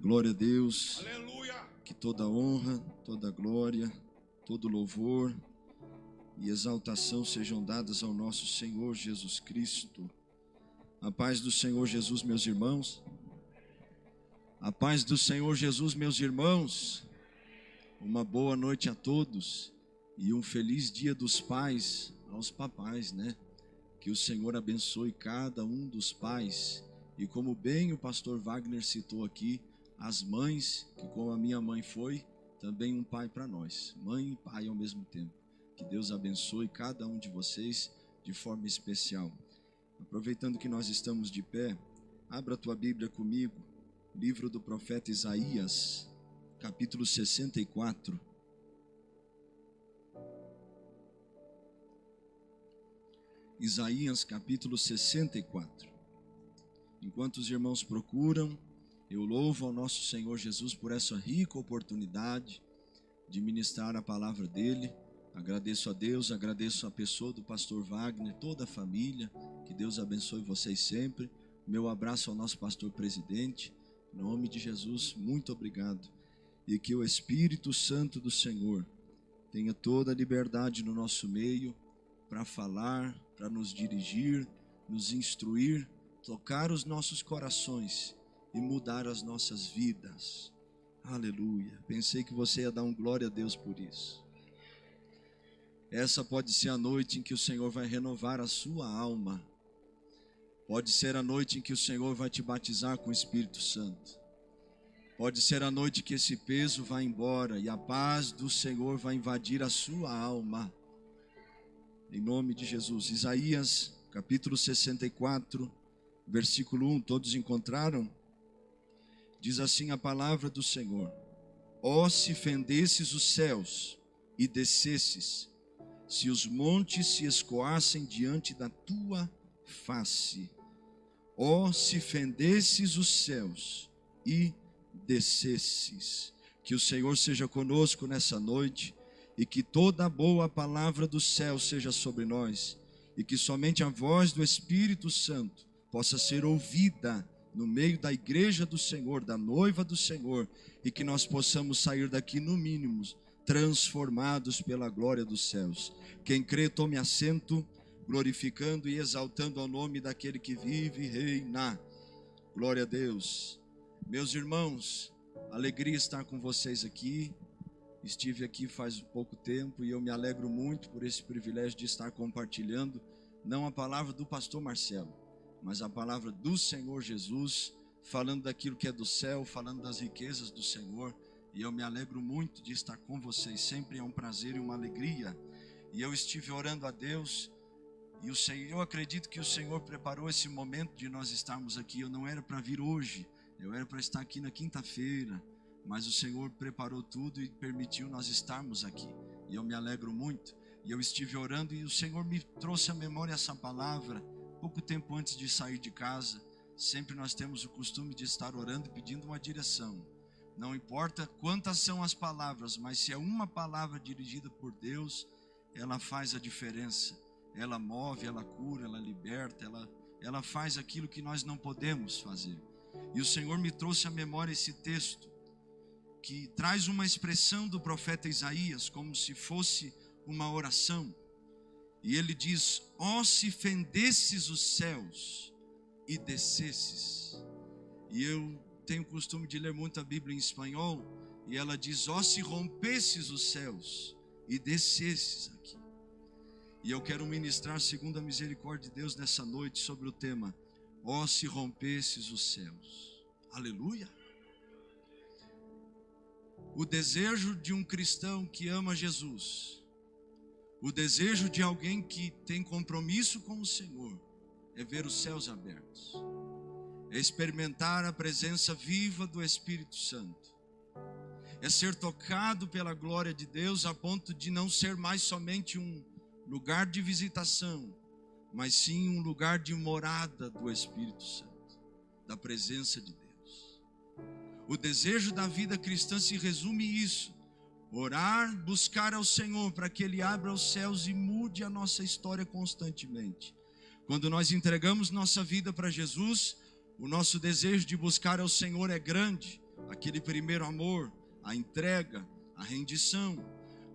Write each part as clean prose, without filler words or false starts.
Glória a Deus. Aleluia. Que toda honra, toda glória, todo louvor e exaltação sejam dadas ao nosso Senhor Jesus Cristo. A paz do Senhor Jesus, meus irmãos. A paz do Senhor Jesus, meus irmãos. Uma boa noite a todos e um feliz dia dos pais aos papais, né? Que o Senhor abençoe cada um dos pais. E como bem o pastor Wagner citou aqui, as mães, que como a minha mãe foi, também um pai para nós. Mãe e pai ao mesmo tempo. Que Deus abençoe cada um de vocês de forma especial. Aproveitando que nós estamos de pé, abra a tua Bíblia comigo, livro do profeta Isaías, capítulo 64. Isaías, capítulo 64. Enquanto os irmãos procuram, eu louvo ao nosso Senhor Jesus por essa rica oportunidade de ministrar a palavra dele. Agradeço a Deus, agradeço a pessoa do pastor Wagner, toda a família. Que Deus abençoe vocês sempre. Meu abraço ao nosso pastor presidente. Em nome de Jesus, muito obrigado. E que o Espírito Santo do Senhor tenha toda a liberdade no nosso meio para falar, para nos dirigir, nos instruir, tocar os nossos corações e mudar as nossas vidas. Aleluia. Pensei que você ia dar um glória a Deus por isso. Essa pode ser a noite em que o Senhor vai renovar a sua alma. Pode ser a noite em que o Senhor vai te batizar com o Espírito Santo. Pode ser a noite que esse peso vai embora e a paz do Senhor vai invadir a sua alma. Em nome de Jesus. Isaías, capítulo 64, versículo 1. Todos encontraram? Diz assim a palavra do Senhor: ó, se fendesses os céus e descesses, se os montes se escoassem diante da tua face. Ó, se fendesses os céus e descesses. Que o Senhor seja conosco nessa noite e que toda a boa palavra do céu seja sobre nós e que somente a voz do Espírito Santo possa ser ouvida no meio da igreja do Senhor, da noiva do Senhor, e que nós possamos sair daqui no mínimo transformados pela glória dos céus. Quem crê, tome assento, glorificando e exaltando ao nome daquele que vive e reina. Glória a Deus. Meus irmãos, alegria estar com vocês aqui. Estive aqui faz pouco tempo e eu me alegro muito por esse privilégio de estar compartilhando, não a palavra do pastor Marcelo, mas a palavra do Senhor Jesus, falando daquilo que é do céu, falando das riquezas do Senhor. E eu me alegro muito de estar com vocês, sempre é um prazer e uma alegria. E eu estive orando a Deus, e eu acredito que o Senhor preparou esse momento de nós estarmos aqui. Eu não era para vir hoje, eu era para estar aqui na quinta-feira, mas o Senhor preparou tudo e permitiu nós estarmos aqui. E eu me alegro muito, e eu estive orando e o Senhor me trouxe à memória essa palavra, pouco tempo antes de sair de casa. Sempre nós temos o costume de estar orando e pedindo uma direção. Não importa quantas são as palavras, mas se é uma palavra dirigida por Deus, ela faz a diferença. Ela move, ela cura, ela liberta, ela faz aquilo que nós não podemos fazer. E o Senhor me trouxe à memória esse texto, que traz uma expressão do profeta Isaías, como se fosse uma oração. E ele diz: ó, se fendesses os céus e descesses. E eu tenho o costume de ler muito a Bíblia em espanhol, e ela diz: ó, se rompesses os céus e descesses aqui. E eu quero ministrar segundo a misericórdia de Deus nessa noite sobre o tema: ó, se rompesses os céus. Aleluia. O desejo de um cristão que ama Jesus, o desejo de alguém que tem compromisso com o Senhor, é ver os céus abertos, é experimentar a presença viva do Espírito Santo, é ser tocado pela glória de Deus a ponto de não ser mais somente um lugar de visitação, mas sim um lugar de morada do Espírito Santo, da presença de Deus. O desejo da vida cristã se resume a isso: orar, buscar ao Senhor para que Ele abra os céus e mude a nossa história constantemente. Quando nós entregamos nossa vida para Jesus, o nosso desejo de buscar ao Senhor é grande. aquele primeiro amor, a entrega, a rendição.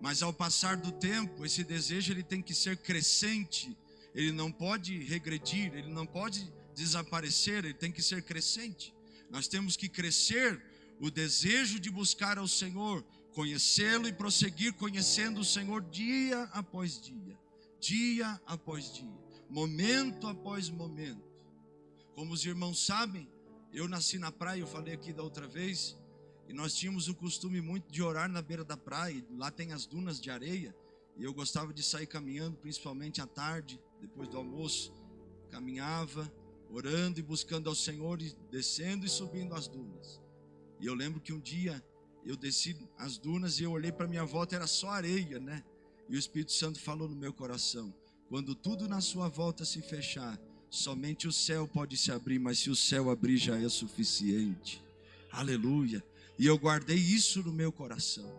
Mas ao passar do tempo, esse desejo ele tem que ser crescente, ele não pode regredir, ele não pode desaparecer, ele tem que ser crescente. Nós temos que crescer o desejo de buscar ao Senhor, conhecê-lo e prosseguir conhecendo o Senhor dia após dia, dia após dia, momento após momento. Como os irmãos sabem, eu nasci na praia, eu falei aqui da outra vez, e nós tínhamos o costume muito de orar na beira da praia. Lá tem as dunas de areia, e eu gostava de sair caminhando, principalmente à tarde, depois do almoço. Caminhava, orando e buscando ao Senhor, e descendo e subindo as dunas. E eu lembro que um dia eu desci as dunas e eu olhei para minha volta, era só areia, né? E o Espírito Santo falou no meu coração: quando tudo na sua volta se fechar, somente o céu pode se abrir, mas se o céu abrir já é suficiente. Aleluia. E eu guardei isso no meu coração.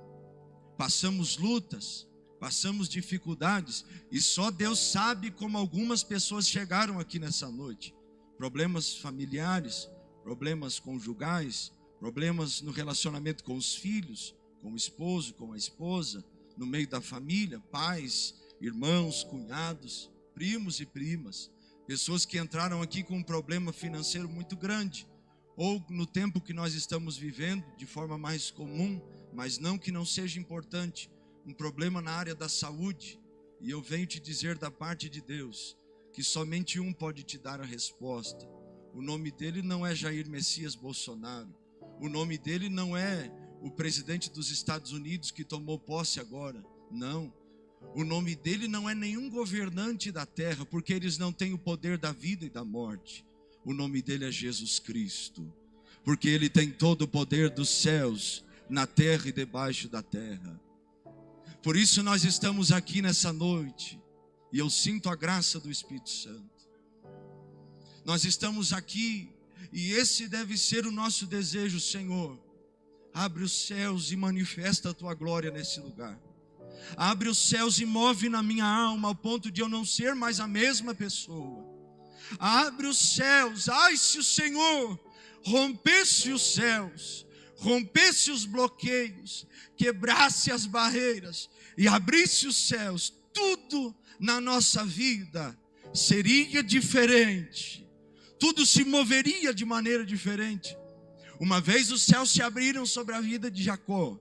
Passamos lutas, passamos dificuldades, e só Deus sabe como algumas pessoas chegaram aqui nessa noite. Problemas familiares, problemas conjugais, problemas no relacionamento com os filhos, com o esposo, com a esposa, no meio da família, pais, irmãos, cunhados, primos e primas. Pessoas que entraram aqui com um problema financeiro muito grande, ou no tempo que nós estamos vivendo, de forma mais comum, mas não que não seja importante, um problema na área da saúde. E eu venho te dizer da parte de Deus, que somente um pode te dar a resposta. O nome dele não é Jair Messias Bolsonaro, o nome dele não é o presidente dos Estados Unidos que tomou posse agora, não. O nome dele não é nenhum governante da terra, porque eles não têm o poder da vida e da morte. O nome dele é Jesus Cristo, porque ele tem todo o poder dos céus, na terra e debaixo da terra. Por isso nós estamos aqui nessa noite, e eu sinto a graça do Espírito Santo. Nós estamos aqui, e esse deve ser o nosso desejo. Senhor, abre os céus e manifesta a tua glória nesse lugar. Abre os céus e move na minha alma, ao ponto de eu não ser mais a mesma pessoa. Abre os céus. Ai, se o Senhor rompesse os céus, rompesse os bloqueios, quebrasse as barreiras e abrisse os céus, tudo na nossa vida seria diferente. Tudo se moveria de maneira diferente. Uma vez os céus se abriram sobre a vida de Jacó.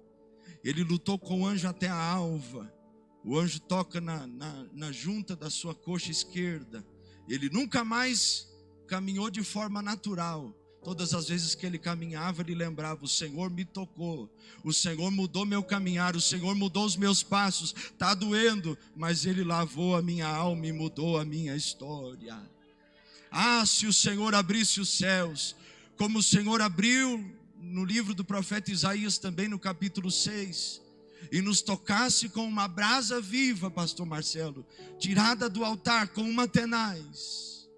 Ele lutou com o anjo até a alva. O anjo toca na junta da sua coxa esquerda. Ele nunca mais caminhou de forma natural. Todas as vezes que ele caminhava, ele lembrava: o Senhor me tocou, o Senhor mudou meu caminhar, o Senhor mudou os meus passos. Está doendo, mas ele lavou a minha alma e mudou a minha história. Ah, se o Senhor abrisse os céus, como o Senhor abriu no livro do profeta Isaías, também no capítulo 6, e nos tocasse com uma brasa viva, pastor Marcelo, tirada do altar com uma tenaz,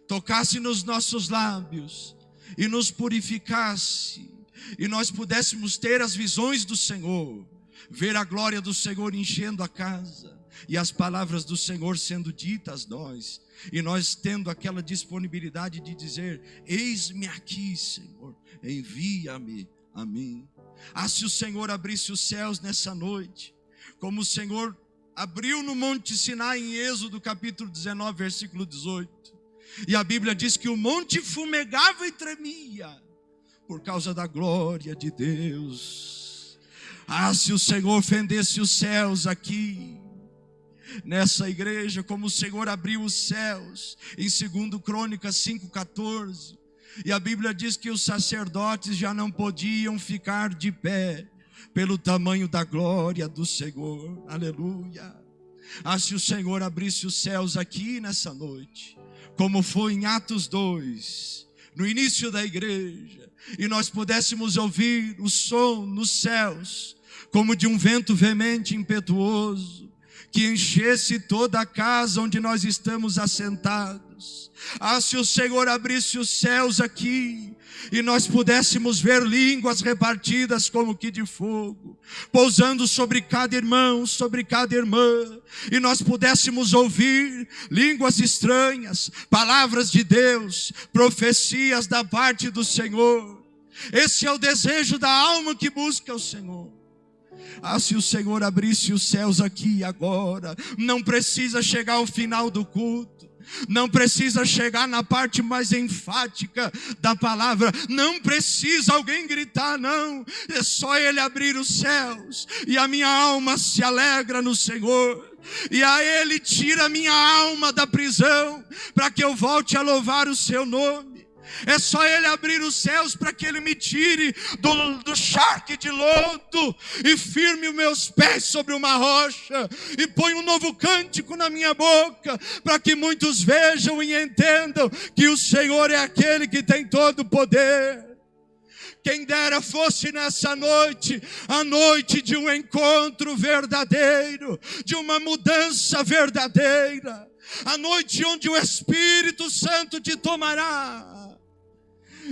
tocasse nos nossos lábios e nos purificasse, e nós pudéssemos ter as visões do Senhor, ver a glória do Senhor enchendo a casa, e as palavras do Senhor sendo ditas a nós, e nós tendo aquela disponibilidade de dizer: eis-me aqui, Senhor, envia-me a mim. Ah, se o Senhor abrisse os céus nessa noite, como o Senhor abriu no Monte Sinai em Êxodo capítulo 19, versículo 18. E a Bíblia diz que o monte fumegava e tremia por causa da glória de Deus. Ah, se o Senhor fendesse os céus aqui nessa igreja, como o Senhor abriu os céus em 2 Crônicas 5,14. E a Bíblia diz que os sacerdotes já não podiam ficar de pé pelo tamanho da glória do Senhor. Aleluia. Ah, se o Senhor abrisse os céus aqui nessa noite, como foi em Atos 2, no início da igreja, e nós pudéssemos ouvir o som nos céus, como de um vento veemente e impetuoso, que enchesse toda a casa onde nós estamos assentados. Ah, se o Senhor abrisse os céus aqui, e nós pudéssemos ver línguas repartidas como que de fogo, pousando sobre cada irmão, sobre cada irmã, e nós pudéssemos ouvir línguas estranhas, palavras de Deus, profecias da parte do Senhor. Esse é o desejo da alma que busca o Senhor. Se o Senhor abrisse os céus aqui e agora, não precisa chegar ao final do culto, não precisa chegar na parte mais enfática da palavra, não precisa alguém gritar, não, é só Ele abrir os céus, e a minha alma se alegra no Senhor, e a Ele tira a minha alma da prisão, para que eu volte a louvar o seu nome. É só Ele abrir os céus para que Ele me tire do charque de lodo e firme os meus pés sobre uma rocha e põe um novo cântico na minha boca, para que muitos vejam e entendam que o Senhor é aquele que tem todo o poder. Quem dera fosse nessa noite, a noite de um encontro verdadeiro, de uma mudança verdadeira, a noite onde o Espírito Santo te tomará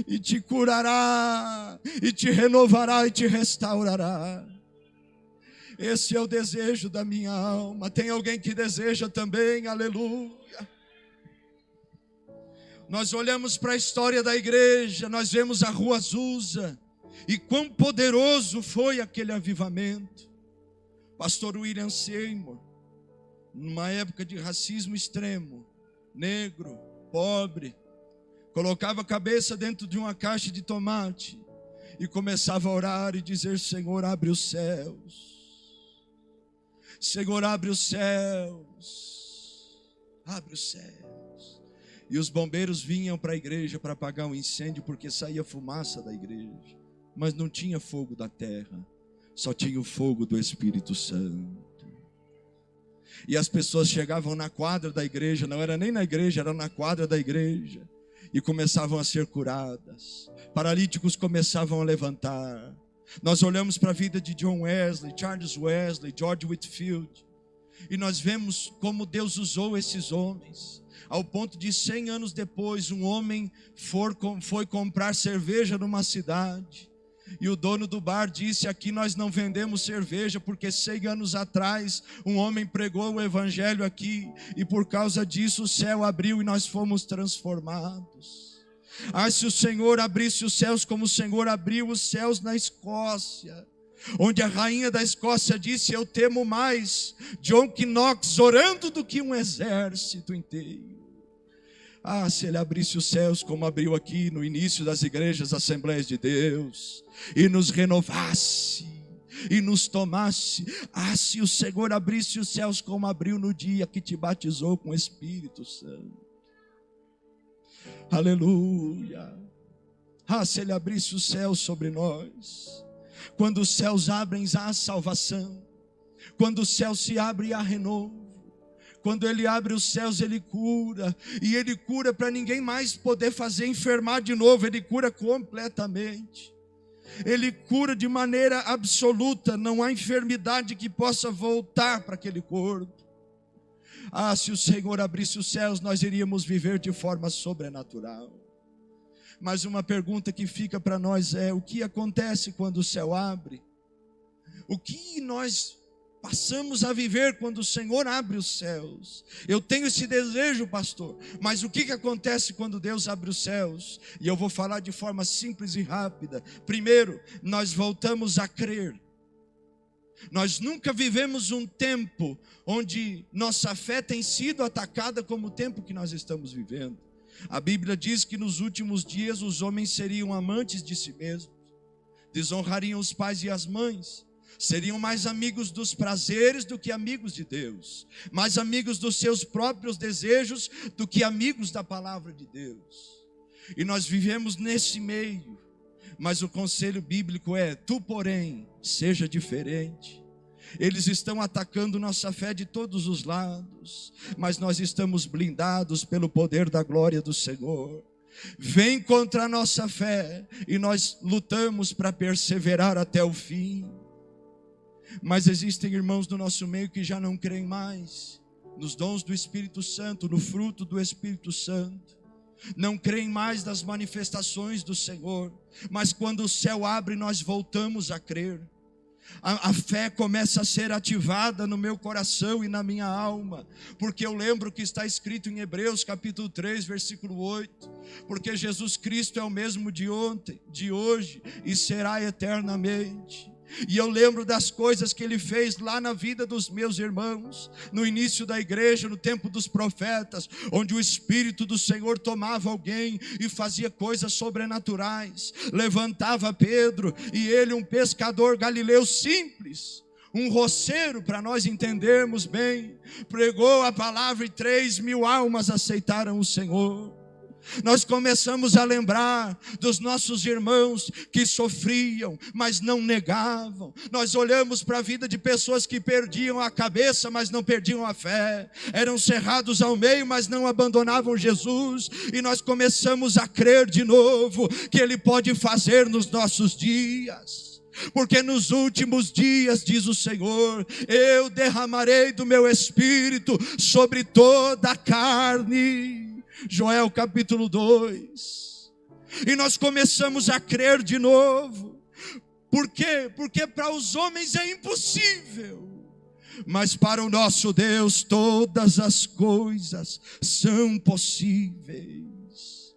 e te curará, e te renovará, e te restaurará. Esse é o desejo da minha alma. Tem alguém que deseja também? Aleluia. Nós olhamos para a história da igreja, nós vemos a Rua Azusa, e quão poderoso foi aquele avivamento. Pastor William Seymour, numa época de racismo extremo, negro, pobre, colocava a cabeça dentro de uma caixa de tomate e começava a orar e dizer: Senhor, abre os céus. Senhor, abre os céus. Abre os céus. E os bombeiros vinham para a igreja para apagar um incêndio, porque saía fumaça da igreja, mas não tinha fogo da terra, só tinha o fogo do Espírito Santo. E as pessoas chegavam na quadra da igreja, não era nem na igreja, era na quadra da igreja, e começavam a ser curadas. Paralíticos começavam a levantar. Nós olhamos para a vida de John Wesley, Charles Wesley, George Whitefield, e nós vemos como Deus usou esses homens, ao ponto de 100 anos depois, um homem foi comprar cerveja numa cidade, e o dono do bar disse: aqui nós não vendemos cerveja, porque 100 anos atrás um homem pregou o evangelho aqui, e por causa disso o céu abriu e nós fomos transformados. Se o Senhor abrisse os céus como o Senhor abriu os céus na Escócia, onde a rainha da Escócia disse: eu temo mais John Knox orando do que um exército inteiro. Se Ele abrisse os céus como abriu aqui no início das igrejas, Assembleias de Deus, e nos renovasse, e nos tomasse. Se o Senhor abrisse os céus como abriu no dia que te batizou com o Espírito Santo. Aleluia. Se Ele abrisse os céus sobre nós. Quando os céus abrem, há salvação. Quando o céu se abre, há renovo. Quando Ele abre os céus, Ele cura. E Ele cura para ninguém mais poder fazer enfermar de novo. Ele cura completamente. Ele cura de maneira absoluta. Não há enfermidade que possa voltar para aquele corpo. Se o Senhor abrisse os céus, nós iríamos viver de forma sobrenatural. Mas uma pergunta que fica para nós é: o que acontece quando o céu abre? O que nós passamos a viver quando o Senhor abre os céus? Eu tenho esse desejo, pastor, mas o que acontece quando Deus abre os céus? E eu vou falar de forma simples e rápida. Primeiro, nós voltamos a crer. Nós nunca vivemos um tempo onde nossa fé tem sido atacada como o tempo que nós estamos vivendo. A Bíblia diz que nos últimos dias os homens seriam amantes de si mesmos, desonrariam os pais e as mães, seriam mais amigos dos prazeres do que amigos de Deus, mais amigos dos seus próprios desejos do que amigos da palavra de Deus. E nós vivemos nesse meio, mas o conselho bíblico é: tu, porém, seja diferente. Eles estão atacando nossa fé de todos os lados, mas nós estamos blindados pelo poder da glória do Senhor. Vem contra a nossa fé e nós lutamos para perseverar até o fim. Mas existem irmãos do nosso meio que já não creem mais nos dons do Espírito Santo, no fruto do Espírito Santo. Não creem mais nas manifestações do Senhor. Mas quando o céu abre, nós voltamos a crer. A fé começa a ser ativada no meu coração e na minha alma, porque eu lembro que está escrito em Hebreus capítulo 3, versículo 8, porque Jesus Cristo é o mesmo de ontem, de hoje e será eternamente. E eu lembro das coisas que Ele fez lá na vida dos meus irmãos, no início da igreja, no tempo dos profetas, onde o Espírito do Senhor tomava alguém e fazia coisas sobrenaturais, levantava Pedro, e ele, um pescador galileu simples, um roceiro, para nós entendermos bem, pregou a palavra e 3.000 almas aceitaram o Senhor. Nós começamos a lembrar dos nossos irmãos que sofriam, mas não negavam. Nós olhamos para a vida de pessoas que perdiam a cabeça, mas não perdiam a fé. Eram cerrados ao meio, mas não abandonavam Jesus. E nós começamos a crer de novo que Ele pode fazer nos nossos dias. Porque nos últimos dias, diz o Senhor, eu derramarei do meu Espírito sobre toda a carne. Joel capítulo 2. E nós começamos a crer de novo. Por quê? Porque para os homens é impossível, mas para o nosso Deus todas as coisas são possíveis.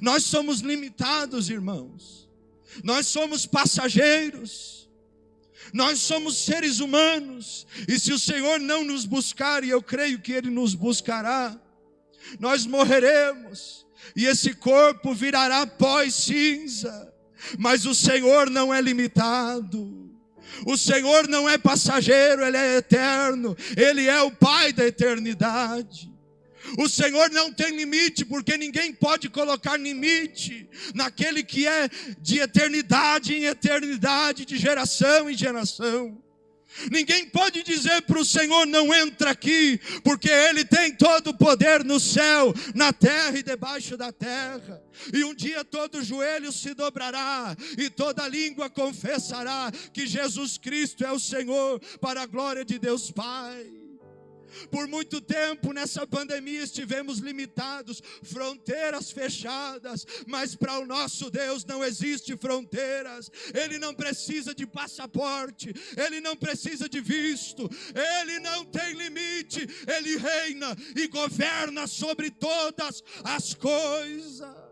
Nós somos limitados, irmãos. Nós somos passageiros. Nós somos seres humanos. E se o Senhor não nos buscar, e eu creio que Ele nos buscará, nós morreremos, e esse corpo virará pó e cinza. Mas o Senhor não é limitado, o Senhor não é passageiro, Ele é eterno, Ele é o Pai da eternidade. O Senhor não tem limite, porque ninguém pode colocar limite naquele que é de eternidade em eternidade, de geração em geração. Ninguém pode dizer para o Senhor, não entra aqui, porque Ele tem todo o poder no céu, na terra e debaixo da terra. E um dia todo joelho se dobrará, e toda língua confessará que Jesus Cristo é o Senhor, para a glória de Deus Pai. Por muito tempo nessa pandemia estivemos limitados, fronteiras fechadas, mas para o nosso Deus não existe fronteiras. Ele não precisa de passaporte, Ele não precisa de visto, Ele não tem limite. Ele reina e governa sobre todas as coisas.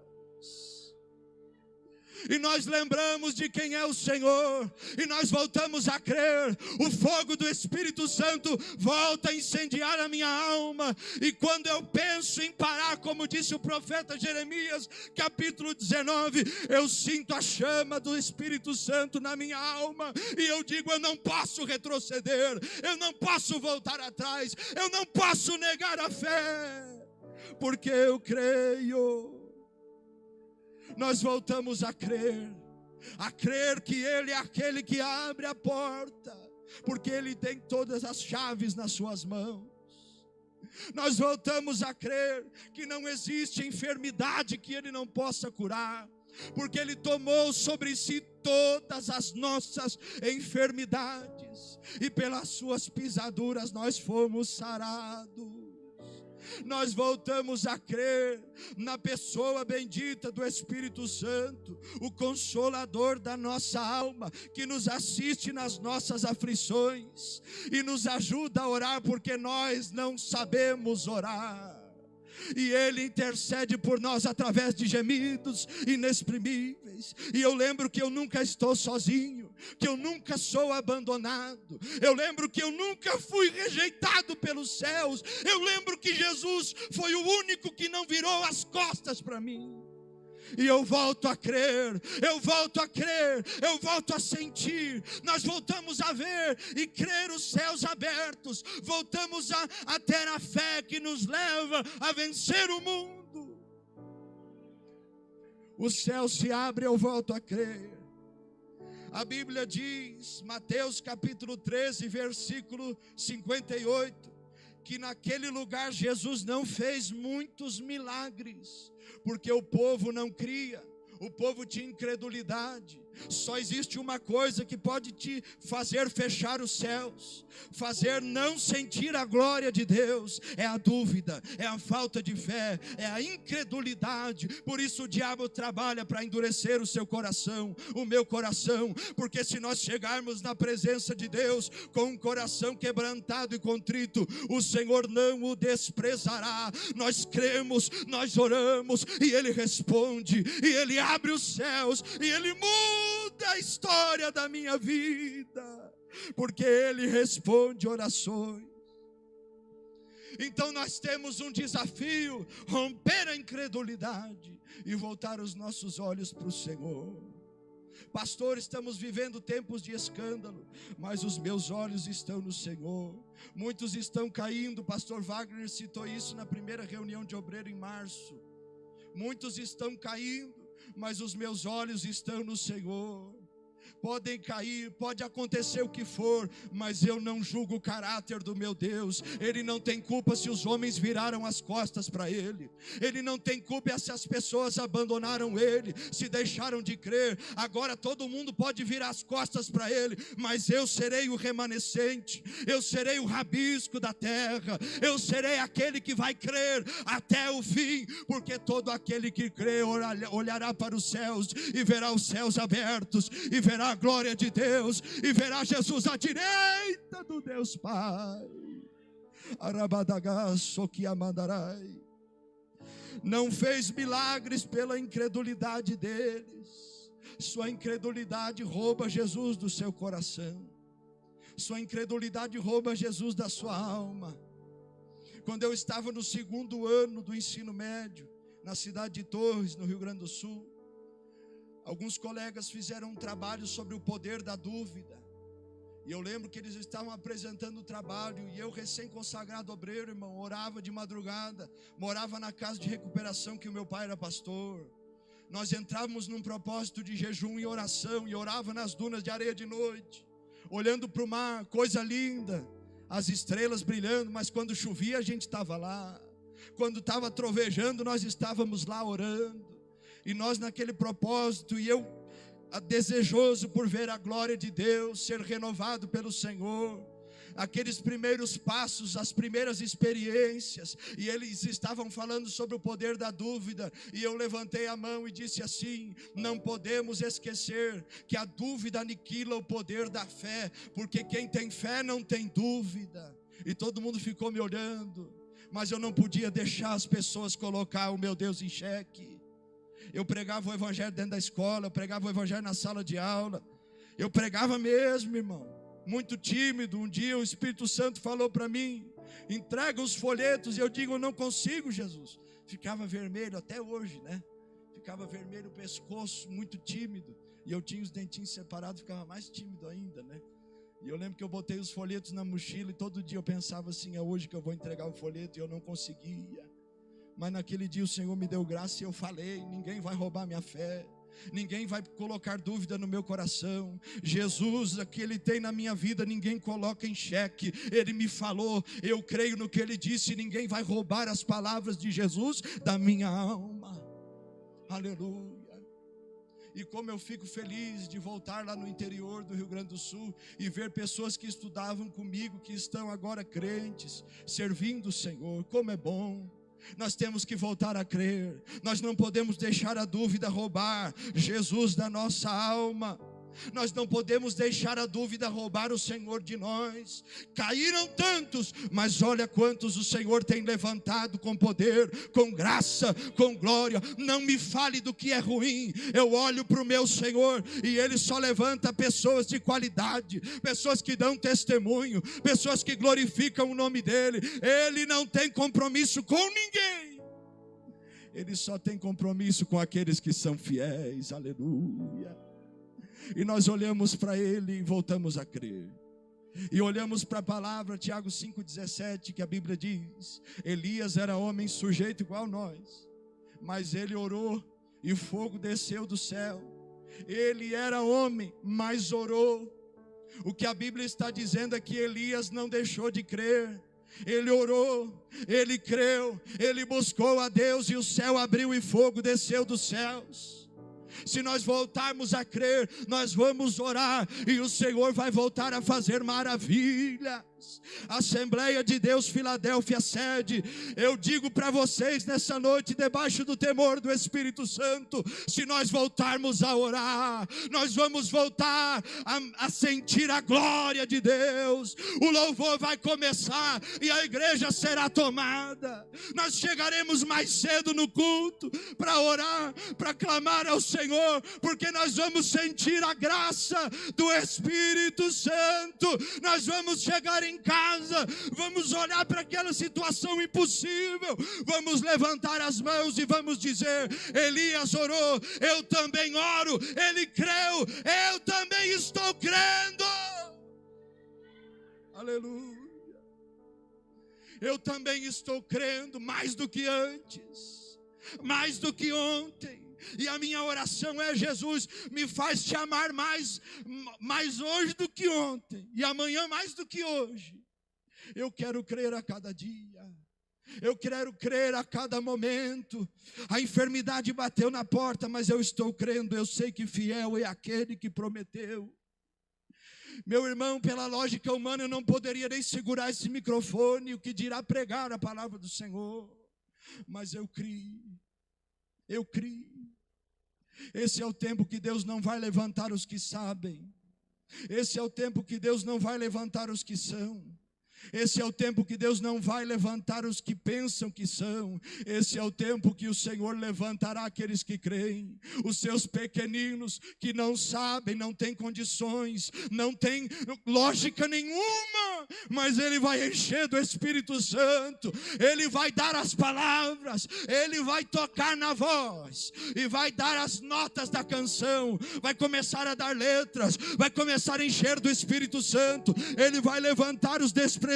E nós lembramos de quem é o Senhor, e nós voltamos a crer. O fogo do Espírito Santo volta a incendiar a minha alma. E quando eu penso em parar, como disse o profeta Jeremias, capítulo 19, eu sinto a chama do Espírito Santo na minha alma, e eu digo, eu não posso retroceder, eu não posso voltar atrás, eu não posso negar a fé, porque eu creio. Nós voltamos a crer que Ele é aquele que abre a porta, porque Ele tem todas as chaves nas suas mãos. Nós voltamos a crer que não existe enfermidade que Ele não possa curar, porque Ele tomou sobre si todas as nossas enfermidades, e pelas suas pisaduras nós fomos sarados. Nós voltamos a crer na pessoa bendita do Espírito Santo, o consolador da nossa alma, que nos assiste nas nossas aflições e nos ajuda a orar, porque nós não sabemos orar. E Ele intercede por nós através de gemidos inexprimíveis. E eu lembro que eu nunca estou sozinho, que eu nunca sou abandonado. Eu lembro que eu nunca fui rejeitado pelos céus. Eu lembro que Jesus foi o único que não virou as costas para mim. E eu volto a crer, eu volto a crer, eu volto a sentir. Nós voltamos a ver e crer os céus abertos. Voltamos a ter a fé que nos leva a vencer o mundo. O céu se abre, eu volto a crer. A Bíblia diz, Mateus capítulo 13, versículo 58, que naquele lugar Jesus não fez muitos milagres, porque o povo não cria, o povo tinha incredulidade. Só existe uma coisa que pode te fazer fechar os céus, fazer não sentir a glória de Deus: é a dúvida, é a falta de fé, é a incredulidade. Por isso o diabo trabalha para endurecer o seu coração, o meu coração, porque se nós chegarmos na presença de Deus com um coração quebrantado e contrito, o Senhor não o desprezará. Nós cremos, nós oramos, e Ele responde, e Ele abre os céus, e Ele muda a história da minha vida, porque Ele responde orações. Então nós temos um desafio: romper a incredulidade e voltar os nossos olhos para o Senhor. Pastor, estamos vivendo tempos de escândalo, mas os meus olhos estão no Senhor. Muitos estão caindo, pastor Wagner citou isso na primeira reunião de obreiro em março. Muitos estão caindo, mas os meus olhos estão no Senhor. Podem cair, pode acontecer o que for, mas eu não julgo o caráter do meu Deus. Ele não tem culpa se os homens viraram as costas para Ele. Ele não tem culpa se as pessoas abandonaram Ele, se deixaram de crer. Agora todo mundo pode virar as costas para Ele, mas eu serei o remanescente, eu serei o rabisco da terra, eu serei aquele que vai crer até o fim, porque todo aquele que crê olhará para os céus e verá os céus abertos, e verá a glória de Deus, e verá Jesus à direita do Deus Pai. Arabadagaço que amandarai. Não fez milagres pela incredulidade deles. Sua incredulidade rouba Jesus do seu coração. Sua incredulidade rouba Jesus da sua alma. Quando eu estava no 2º ano do ensino médio, na cidade de Torres, no Rio Grande do Sul, alguns colegas fizeram um trabalho sobre o poder da dúvida. E eu lembro que eles estavam apresentando o trabalho, e eu, recém-consagrado obreiro, irmão, orava de madrugada, morava na casa de recuperação que o meu pai era pastor. Nós entrávamos num propósito de jejum e oração, e orava nas dunas de areia de noite, olhando para o mar, coisa linda, as estrelas brilhando, mas quando chovia a gente estava lá, quando estava trovejando nós estávamos lá orando. E nós naquele propósito, e eu desejoso por ver a glória de Deus, ser renovado pelo Senhor. Aqueles primeiros passos, as primeiras experiências, e eles estavam falando sobre o poder da dúvida, e eu levantei a mão e disse assim: não podemos esquecer que a dúvida aniquila o poder da fé, porque quem tem fé não tem dúvida. E todo mundo ficou me olhando, mas eu não podia deixar as pessoas colocar o meu Deus em xeque. Eu pregava o evangelho dentro da escola, eu pregava o evangelho na sala de aula, eu pregava mesmo, irmão, muito tímido. Um dia o Espírito Santo falou para mim: entrega os folhetos. E eu digo: eu não consigo, Jesus. Ficava vermelho até hoje, né? Ficava vermelho o pescoço, muito tímido. E eu tinha os dentinhos separados, ficava mais tímido ainda, né? E eu lembro que eu botei os folhetos na mochila, e todo dia eu pensava assim: é hoje que eu vou entregar o folheto, e eu não conseguia. Mas naquele dia o Senhor me deu graça, e eu falei: ninguém vai roubar minha fé, ninguém vai colocar dúvida no meu coração. Jesus, o que Ele tem na minha vida, ninguém coloca em xeque. Ele me falou, eu creio no que Ele disse, ninguém vai roubar as palavras de Jesus da minha alma. Aleluia. E como eu fico feliz de voltar lá no interior do Rio Grande do Sul e ver pessoas que estudavam comigo, que estão agora crentes, servindo o Senhor. Como é bom. Nós temos que voltar a crer. Nós não podemos deixar a dúvida roubar Jesus da nossa alma. Nós não podemos deixar a dúvida roubar o Senhor de nós. Caíram tantos, mas olha quantos o Senhor tem levantado com poder, com graça, com glória. Não me fale do que é ruim. Eu olho para o meu Senhor e Ele só levanta pessoas de qualidade, pessoas que dão testemunho, pessoas que glorificam o nome dEle. Ele não tem compromisso com ninguém. Ele só tem compromisso com aqueles que são fiéis. Aleluia. E nós olhamos para Ele e voltamos a crer. E olhamos para a palavra, Tiago 5,17, que a Bíblia diz: Elias era homem sujeito igual a nós, mas ele orou e fogo desceu do céu. Ele era homem, mas orou. O que a Bíblia está dizendo é que Elias não deixou de crer. Ele orou, ele creu, ele buscou a Deus, e o céu abriu e fogo desceu dos céus. Se nós voltarmos a crer, nós vamos orar e o Senhor vai voltar a fazer maravilhas. Assembleia de Deus, Filadélfia, sede, eu digo para vocês nessa noite, debaixo do temor do Espírito Santo, se nós voltarmos a orar, nós vamos voltar a sentir a glória de Deus. O louvor vai começar e a igreja será tomada. Nós chegaremos mais cedo no culto para orar, para clamar ao Senhor, porque nós vamos sentir a graça do Espírito Santo. Nós vamos chegar em casa, vamos olhar para aquela situação impossível, vamos levantar as mãos e vamos dizer: Elias orou, eu também oro. Ele creu, eu também estou crendo. Aleluia. Eu também estou crendo, mais do que antes, mais do que ontem. E a minha oração é: Jesus, me faz te amar mais hoje do que ontem, e amanhã mais do que hoje. Eu quero crer a cada dia, eu quero crer a cada momento. A enfermidade bateu na porta, mas eu estou crendo, eu sei que fiel é aquele que prometeu. Meu irmão, pela lógica humana eu não poderia nem segurar esse microfone, o que dirá pregar a palavra do Senhor. Mas eu criei. Esse é o tempo que Deus não vai levantar os que sabem. Esse é o tempo que Deus não vai levantar os que são. Esse é o tempo que Deus não vai levantar os que pensam que são. Esse é o tempo que o Senhor levantará aqueles que creem. Os seus pequeninos que não sabem, não têm condições, não têm lógica nenhuma, mas Ele vai encher do Espírito Santo. Ele vai dar as palavras, Ele vai tocar na voz e vai dar as notas da canção, vai começar a dar letras, vai começar a encher do Espírito Santo. Ele vai levantar os desprezíveis,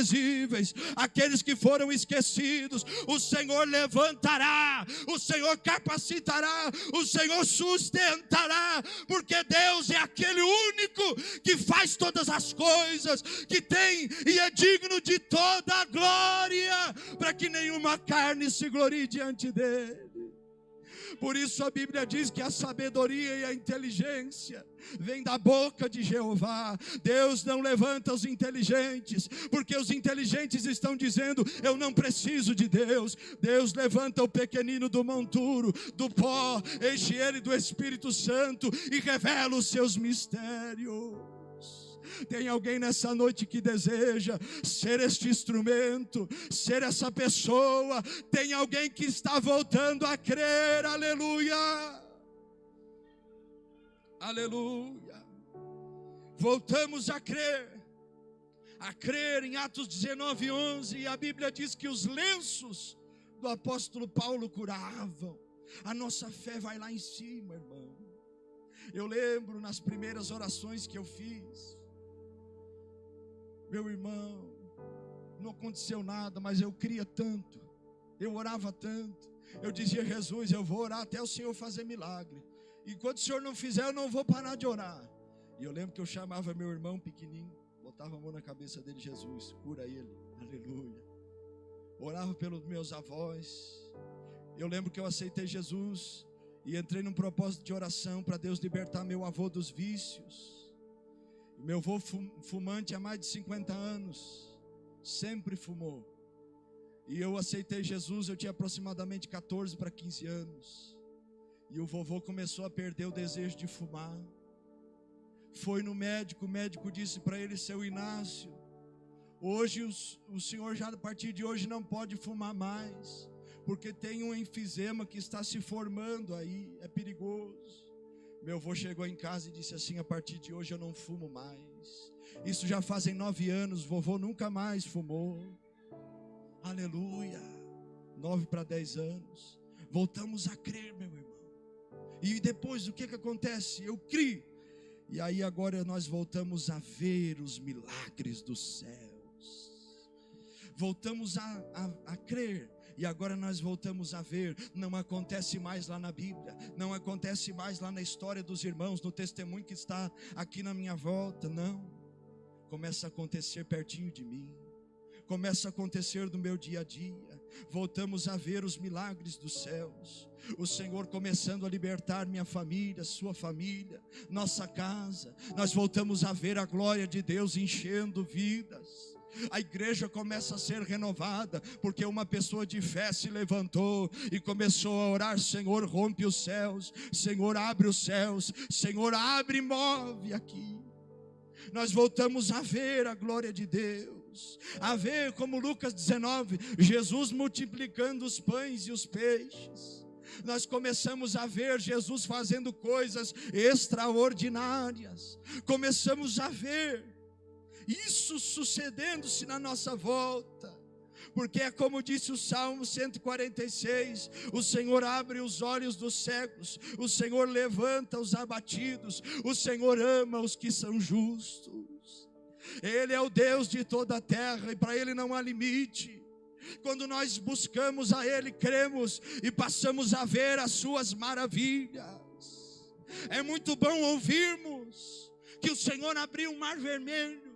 aqueles que foram esquecidos. O Senhor levantará, o Senhor capacitará, o Senhor sustentará, porque Deus é aquele único que faz todas as coisas, que tem e é digno de toda a glória, para que nenhuma carne se glorie diante dele. Por isso a Bíblia diz que a sabedoria e a inteligência vem da boca de Jeová. Deus não levanta os inteligentes, porque os inteligentes estão dizendo: eu não preciso de Deus. Deus levanta o pequenino do monturo, do pó, enche ele do Espírito Santo e revela os seus mistérios. Tem alguém nessa noite que deseja ser este instrumento, ser essa pessoa? Tem alguém que está voltando a crer? Aleluia, aleluia. Voltamos a crer em Atos 19:11, e a Bíblia diz que os lenços do apóstolo Paulo curavam. A nossa fé vai lá em cima, irmão. Eu lembro nas primeiras orações que eu fiz, meu irmão, não aconteceu nada, mas eu cria tanto, eu orava tanto, eu dizia: Jesus, eu vou orar até o Senhor fazer milagre, e quando o Senhor não fizer, eu não vou parar de orar. E eu lembro que eu chamava meu irmão pequenininho, botava a mão na cabeça dele: Jesus, cura ele, aleluia. Orava pelos meus avós. Eu lembro que eu aceitei Jesus e entrei num propósito de oração para Deus libertar meu avô dos vícios. Meu avô fumante há mais de 50 anos, sempre fumou. E eu aceitei Jesus, eu tinha aproximadamente 14 para 15 anos. E o vovô começou a perder o desejo de fumar. Foi no médico, o médico disse para ele: seu Inácio, hoje o senhor já a partir de hoje não pode fumar mais, porque tem um enfisema que está se formando aí, é perigoso. Meu avô chegou em casa e disse assim: a partir de hoje eu não fumo mais. Isso já fazem 9 anos, vovô nunca mais fumou. Aleluia. 9 para 10 anos. Voltamos a crer, meu irmão. E depois o que acontece? Eu criei. E aí agora nós voltamos a ver os milagres dos céus. Voltamos a crer. E agora nós voltamos a ver. Não acontece mais lá na Bíblia, não acontece mais lá na história dos irmãos, no testemunho que está aqui na minha volta. Não, começa a acontecer pertinho de mim. começa a acontecer no meu dia a dia. Voltamos a ver os milagres dos céus. O Senhor começando a libertar minha família, sua família, nossa casa. Nós voltamos a ver a glória de Deus enchendo vidas. A igreja começa a ser renovada, porque uma pessoa de fé se levantou e começou a orar: Senhor, rompe os céus, Senhor, abre os céus, Senhor, abre e move aqui. Nós voltamos a ver a glória de Deus, a ver, como Lucas 19, Jesus multiplicando os pães e os peixes. Nós começamos a ver Jesus fazendo coisas extraordinárias. Começamos a ver isso sucedendo-se na nossa volta. Porque é como disse o Salmo 146, o Senhor abre os olhos dos cegos, o Senhor levanta os abatidos, o Senhor ama os que são justos. Ele é o Deus de toda a terra e para Ele não há limite. Quando nós buscamos a Ele, cremos e passamos a ver as suas maravilhas. É muito bom ouvirmos que o Senhor abriu um mar vermelho.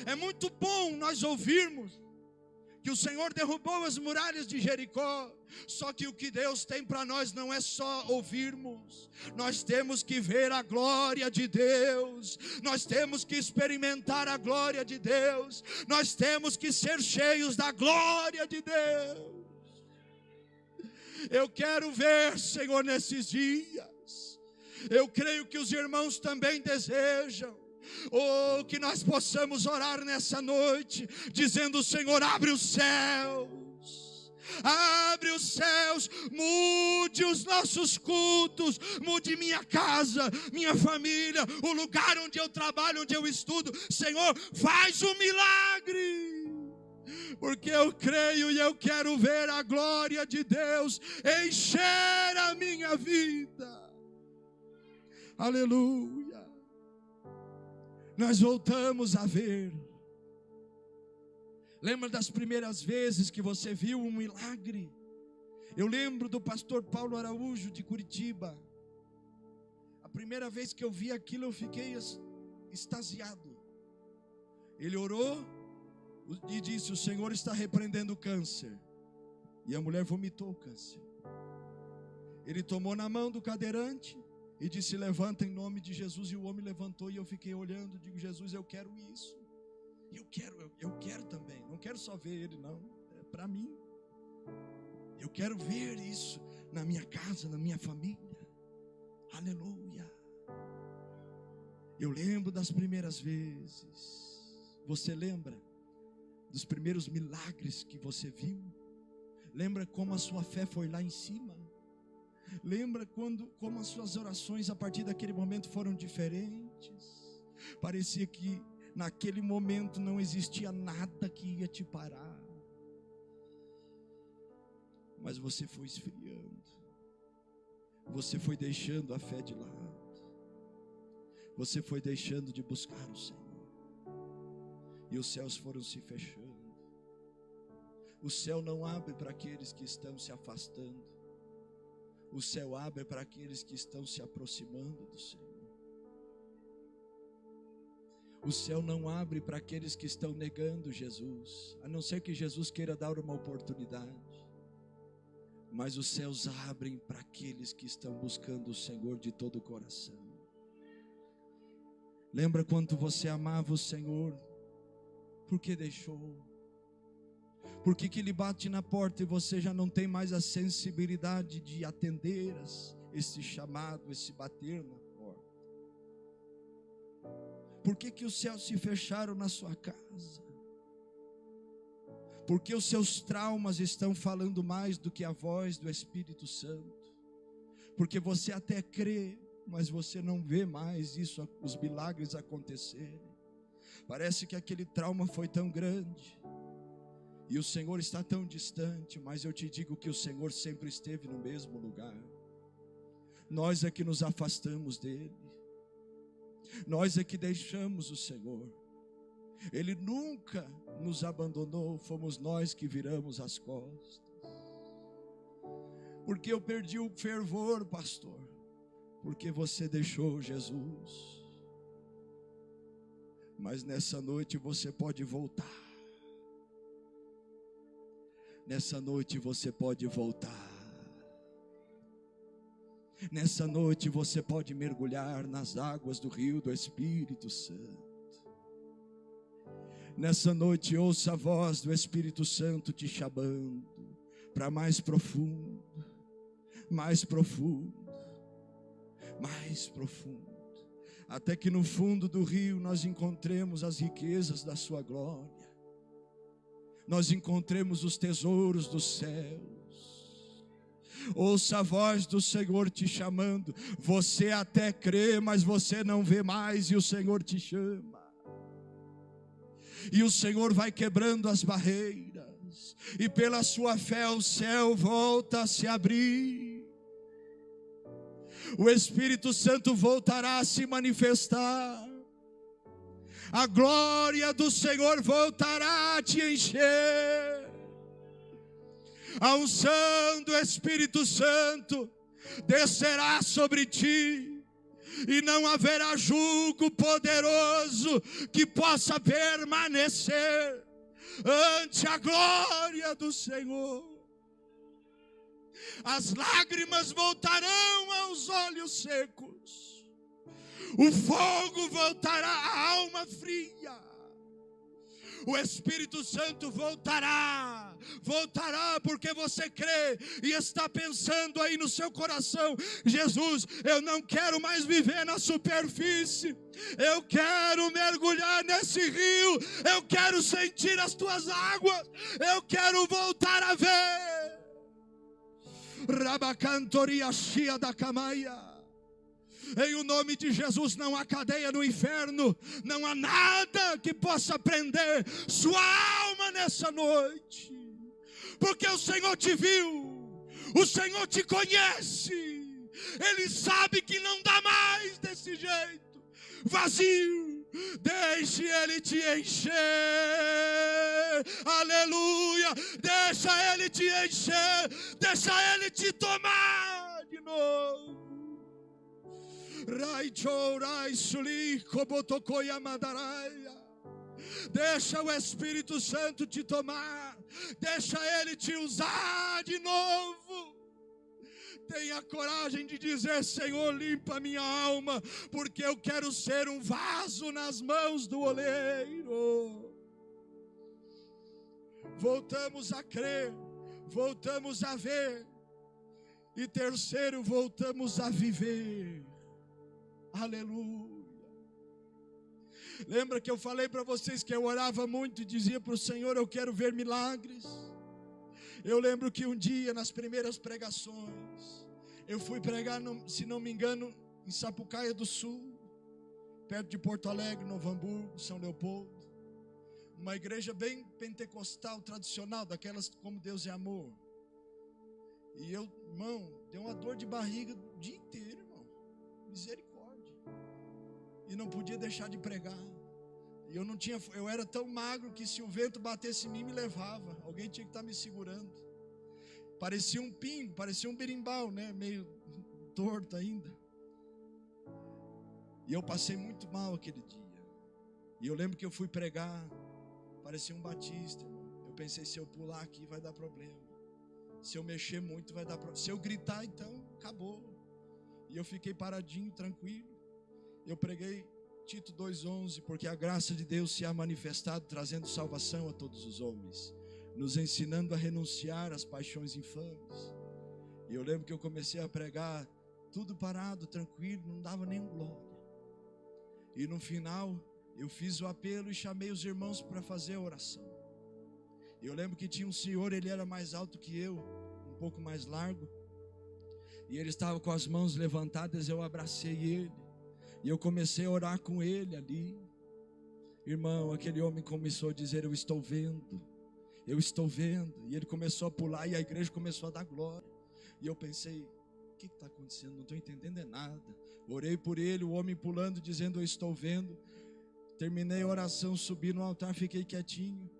É muito bom nós ouvirmos que o Senhor derrubou as muralhas de Jericó. Só que o que Deus tem para nós não é só ouvirmos. Nós temos que ver a glória de Deus. Nós temos que experimentar a glória de Deus. Nós temos que ser cheios da glória de Deus. Eu quero ver, Senhor, nesses dias. Eu creio que os irmãos também desejam. Oh, que nós possamos orar nessa noite, dizendo: Senhor, abre os céus, abre os céus, mude os nossos cultos, mude minha casa, minha família, o lugar onde eu trabalho, onde eu estudo. Senhor, faz um milagre, porque eu creio e eu quero ver a glória de Deus encher a minha vida. Aleluia. Nós voltamos a ver. Lembra das primeiras vezes que você viu um milagre? Eu lembro do pastor Paulo Araújo de Curitiba. A primeira vez que eu vi aquilo, eu fiquei extasiado. Ele orou e disse: o Senhor está repreendendo o câncer. E a mulher vomitou o câncer. Ele tomou na mão do cadeirante e disse: levanta em nome de Jesus. E o homem levantou e eu fiquei olhando. Digo: Jesus, eu quero isso. Eu quero também. Não quero só ver ele, não. É para mim. Eu quero ver isso na minha casa, na minha família. Aleluia. Eu lembro das primeiras vezes. Você lembra dos primeiros milagres que você viu? Lembra como a sua fé foi lá em cima? Lembra como as suas orações a partir daquele momento foram diferentes? Parecia que naquele momento não existia nada que ia te parar. Mas você foi esfriando. Você foi deixando a fé de lado. Você foi deixando de buscar o Senhor. E os céus foram se fechando. O céu não abre para aqueles que estão se afastando. O céu abre para aqueles que estão se aproximando do Senhor. O céu não abre para aqueles que estão negando Jesus, a não ser que Jesus queira dar uma oportunidade. Mas os céus abrem para aqueles que estão buscando o Senhor de todo o coração. Lembra quando você amava o Senhor? Por que deixou? Por que ele bate na porta e você já não tem mais a sensibilidade de atender esse chamado, esse bater na porta? Por que os céus se fecharam na sua casa? Porque os seus traumas estão falando mais do que a voz do Espírito Santo. Porque você até crê, mas você não vê mais isso, os milagres acontecerem. Parece que aquele trauma foi tão grande e o Senhor está tão distante, mas eu te digo que o Senhor sempre esteve no mesmo lugar. Nós é que nos afastamos dele. Nós é que deixamos o Senhor. Ele nunca nos abandonou, fomos nós que viramos as costas. Porque eu perdi o fervor, pastor? Porque você deixou Jesus. Mas nessa noite você pode voltar. nessa noite você pode voltar. Nessa noite você pode mergulhar nas águas do rio do Espírito Santo. Nessa noite ouça a voz do Espírito Santo te chamando para mais profundo, mais profundo, mais profundo, até que no fundo do rio nós encontremos as riquezas da sua glória, nós encontremos os tesouros dos céus. Ouça a voz do Senhor te chamando. Você até crê, mas você não vê mais, e o Senhor te chama. E o Senhor vai quebrando as barreiras, e pela sua fé o céu volta a se abrir. O Espírito Santo voltará a se manifestar. A glória do Senhor voltará a te encher. A unção do Espírito Santo descerá sobre ti, e não haverá jugo poderoso que possa permanecer ante a glória do Senhor. As lágrimas voltarão aos olhos secos, o fogo voltará à alma fria. O Espírito Santo voltará porque você crê e está pensando aí no seu coração: Jesus, eu não quero mais viver na superfície, eu quero mergulhar nesse rio, eu quero sentir as tuas águas, eu quero voltar a ver. Rabacantoria chia da camaia. Em o nome de Jesus, não há cadeia no inferno, não há nada que possa prender sua alma nessa noite, porque o Senhor te viu, o Senhor te conhece, Ele sabe que não dá mais desse jeito, vazio. Deixe Ele te encher, aleluia, deixa Ele te encher, deixa Ele te tomar de novo. Deixa o Espírito Santo te tomar, deixa Ele te usar de novo. Tenha coragem de dizer: Senhor, limpa minha alma, porque eu quero ser um vaso nas mãos do oleiro. Voltamos a crer, voltamos a ver, e terceiro, voltamos a viver. Aleluia. Lembra que eu falei para vocês que eu orava muito e dizia para o Senhor: eu quero ver milagres. Eu lembro que um dia, nas primeiras pregações, eu fui pregar, se não me engano, em Sapucaia do Sul, perto de Porto Alegre, Novo Hamburgo, São Leopoldo. Uma igreja bem pentecostal, tradicional, daquelas como Deus é amor. E eu, irmão, deu uma dor de barriga o dia inteiro, irmão. Misericórdia. E não podia deixar de pregar. E eu era tão magro que se o vento batesse em mim, me levava. Alguém tinha que estar me segurando. Parecia um pingo, parecia um berimbau, né? Meio torto ainda. E eu passei muito mal aquele dia. E eu lembro que eu fui pregar, parecia um batista, irmão. Eu pensei: se eu pular aqui vai dar problema. Se eu mexer muito vai dar problema. Se eu gritar, então acabou. E eu fiquei paradinho, tranquilo. Eu preguei Tito 2:11, porque a graça de Deus se há manifestado, trazendo salvação a todos os homens, nos ensinando a renunciar às paixões infames. E eu lembro que eu comecei a pregar, tudo parado, tranquilo, não dava nem glória. E no final, eu fiz o apelo e chamei os irmãos para fazer a oração. Eu lembro que tinha um senhor, ele era mais alto que eu, um pouco mais largo, e ele estava com as mãos levantadas. Eu abracei ele, e eu comecei a orar com ele ali. Irmão, aquele homem começou a dizer: eu estou vendo, eu estou vendo. E ele começou a pular, e a igreja começou a dar glória. E eu pensei: o que está acontecendo? Não estou entendendo nada. Orei por ele, o homem pulando, dizendo: eu estou vendo. Terminei a oração, subi no altar, fiquei quietinho.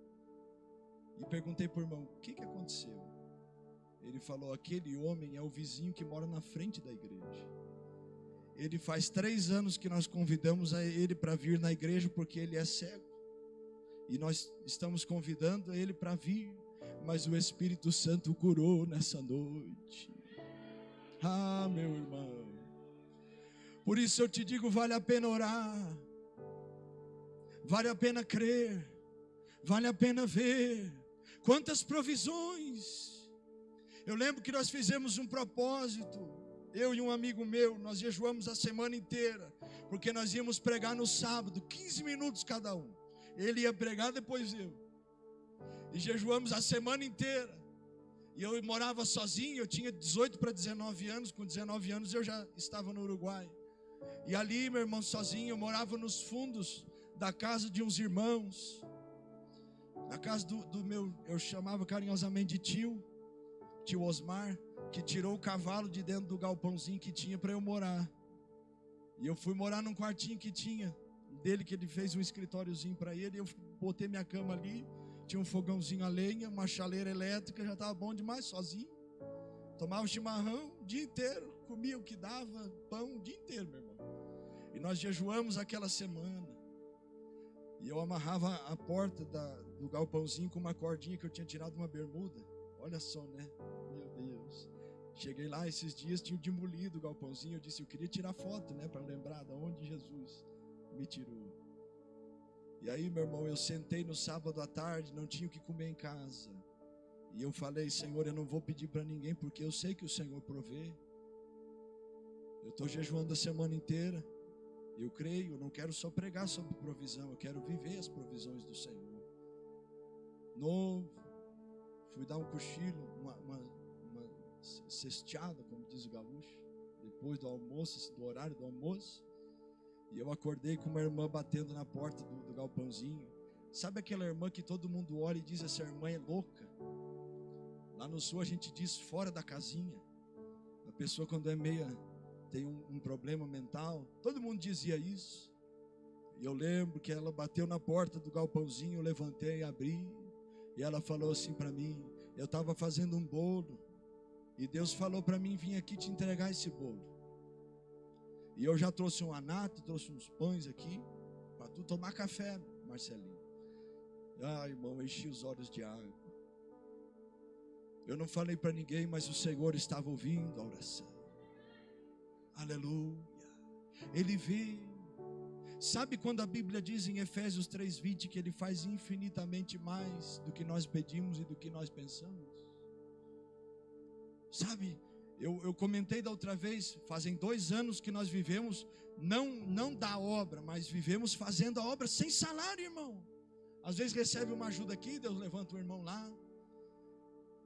E perguntei para o irmão: o que aconteceu? Ele falou: aquele homem é o vizinho que mora na frente da igreja. Ele faz 3 anos que nós convidamos ele para vir na igreja, porque ele é cego. E nós estamos convidando ele para vir, mas o Espírito Santo curou nessa noite. Ah, meu irmão, por isso eu te digo, vale a pena orar, vale a pena crer, vale a pena ver quantas provisões. Eu lembro que nós fizemos um propósito, eu e um amigo meu, nós jejuamos a semana inteira, porque nós íamos pregar no sábado, 15 minutos cada um. Ele ia pregar, depois eu. E jejuamos a semana inteira. E eu morava sozinho, eu tinha 18 para 19 anos, com 19 anos eu já estava no Uruguai. E ali, meu irmão, sozinho, eu morava nos fundos da casa de uns irmãos. Na casa do meu, eu chamava carinhosamente de tio Osmar, que tirou o cavalo de dentro do galpãozinho que tinha para eu morar. E eu fui morar num quartinho que tinha dele, que ele fez um escritóriozinho para ele. Eu botei minha cama ali, tinha um fogãozinho a lenha, uma chaleira elétrica, já estava bom demais, sozinho. Tomava chimarrão o dia inteiro, comia o que dava, pão o dia inteiro, meu irmão. E nós jejuamos aquela semana. E eu amarrava a porta do galpãozinho com uma cordinha que eu tinha tirado de uma bermuda. Olha só, né? Meu Deus. Cheguei lá esses dias, tinha demolido o galpãozinho. Eu disse, eu queria tirar foto, né? Para lembrar de onde Jesus me tirou. E aí, meu irmão, eu sentei no sábado à tarde, não tinha o que comer em casa. E eu falei, Senhor, eu não vou pedir para ninguém, porque eu sei que o Senhor provê. Eu estou jejuando a semana inteira. Eu creio, eu não quero só pregar sobre provisão, eu quero viver as provisões do Senhor. Novo, fui dar um cochilo, uma cesteada, como diz o gaúcho, depois do almoço, do horário do almoço. E eu acordei com uma irmã batendo na porta do galpãozinho. Sabe aquela irmã que todo mundo olha e diz, essa irmã é louca? Lá no sul a gente diz fora da casinha. A pessoa quando é meia, tem um problema mental, todo mundo dizia isso. E eu lembro que ela bateu na porta do galpãozinho, eu levantei e abri. E ela falou assim para mim, eu estava fazendo um bolo, e Deus falou para mim vir aqui te entregar esse bolo. E eu já trouxe um anato, trouxe uns pães aqui, para tu tomar café, Marcelinho. Ah, irmão, eu enchi os olhos de água. Eu não falei para ninguém, mas o Senhor estava ouvindo a oração. Aleluia. Ele vê. Sabe quando a Bíblia diz em Efésios 3:20 que Ele faz infinitamente mais do que nós pedimos e do que nós pensamos? Sabe, eu comentei da outra vez, fazem 2 anos que nós vivemos, não da obra, mas vivemos fazendo a obra sem salário, irmão. Às vezes recebe uma ajuda aqui, Deus levanta o irmão lá.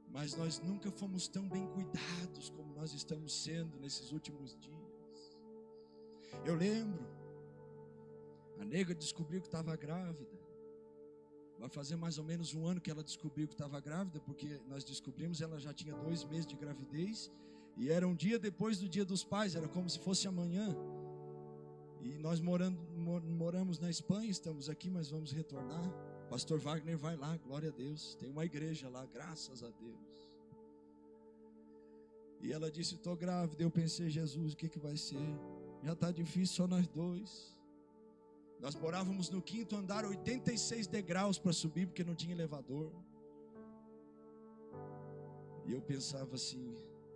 Mas nós nunca fomos tão bem cuidados como nós estamos sendo nesses últimos dias. Eu lembro, a nega descobriu que estava grávida. Vai fazer mais ou menos 1 ano que ela descobriu que estava grávida, porque nós descobrimos, ela já tinha 2 meses de gravidez, e era um dia depois do Dia dos Pais, era como se fosse amanhã. E nós moramos na Espanha, estamos aqui, mas vamos retornar. Pastor Wagner vai lá, glória a Deus, tem uma igreja lá, graças a Deus. E ela disse, estou grávida. Eu pensei, Jesus, o que vai ser? Já está difícil, só nós 2. Nós morávamos no 5º andar, 86 degraus para subir, porque não tinha elevador. E eu pensava assim,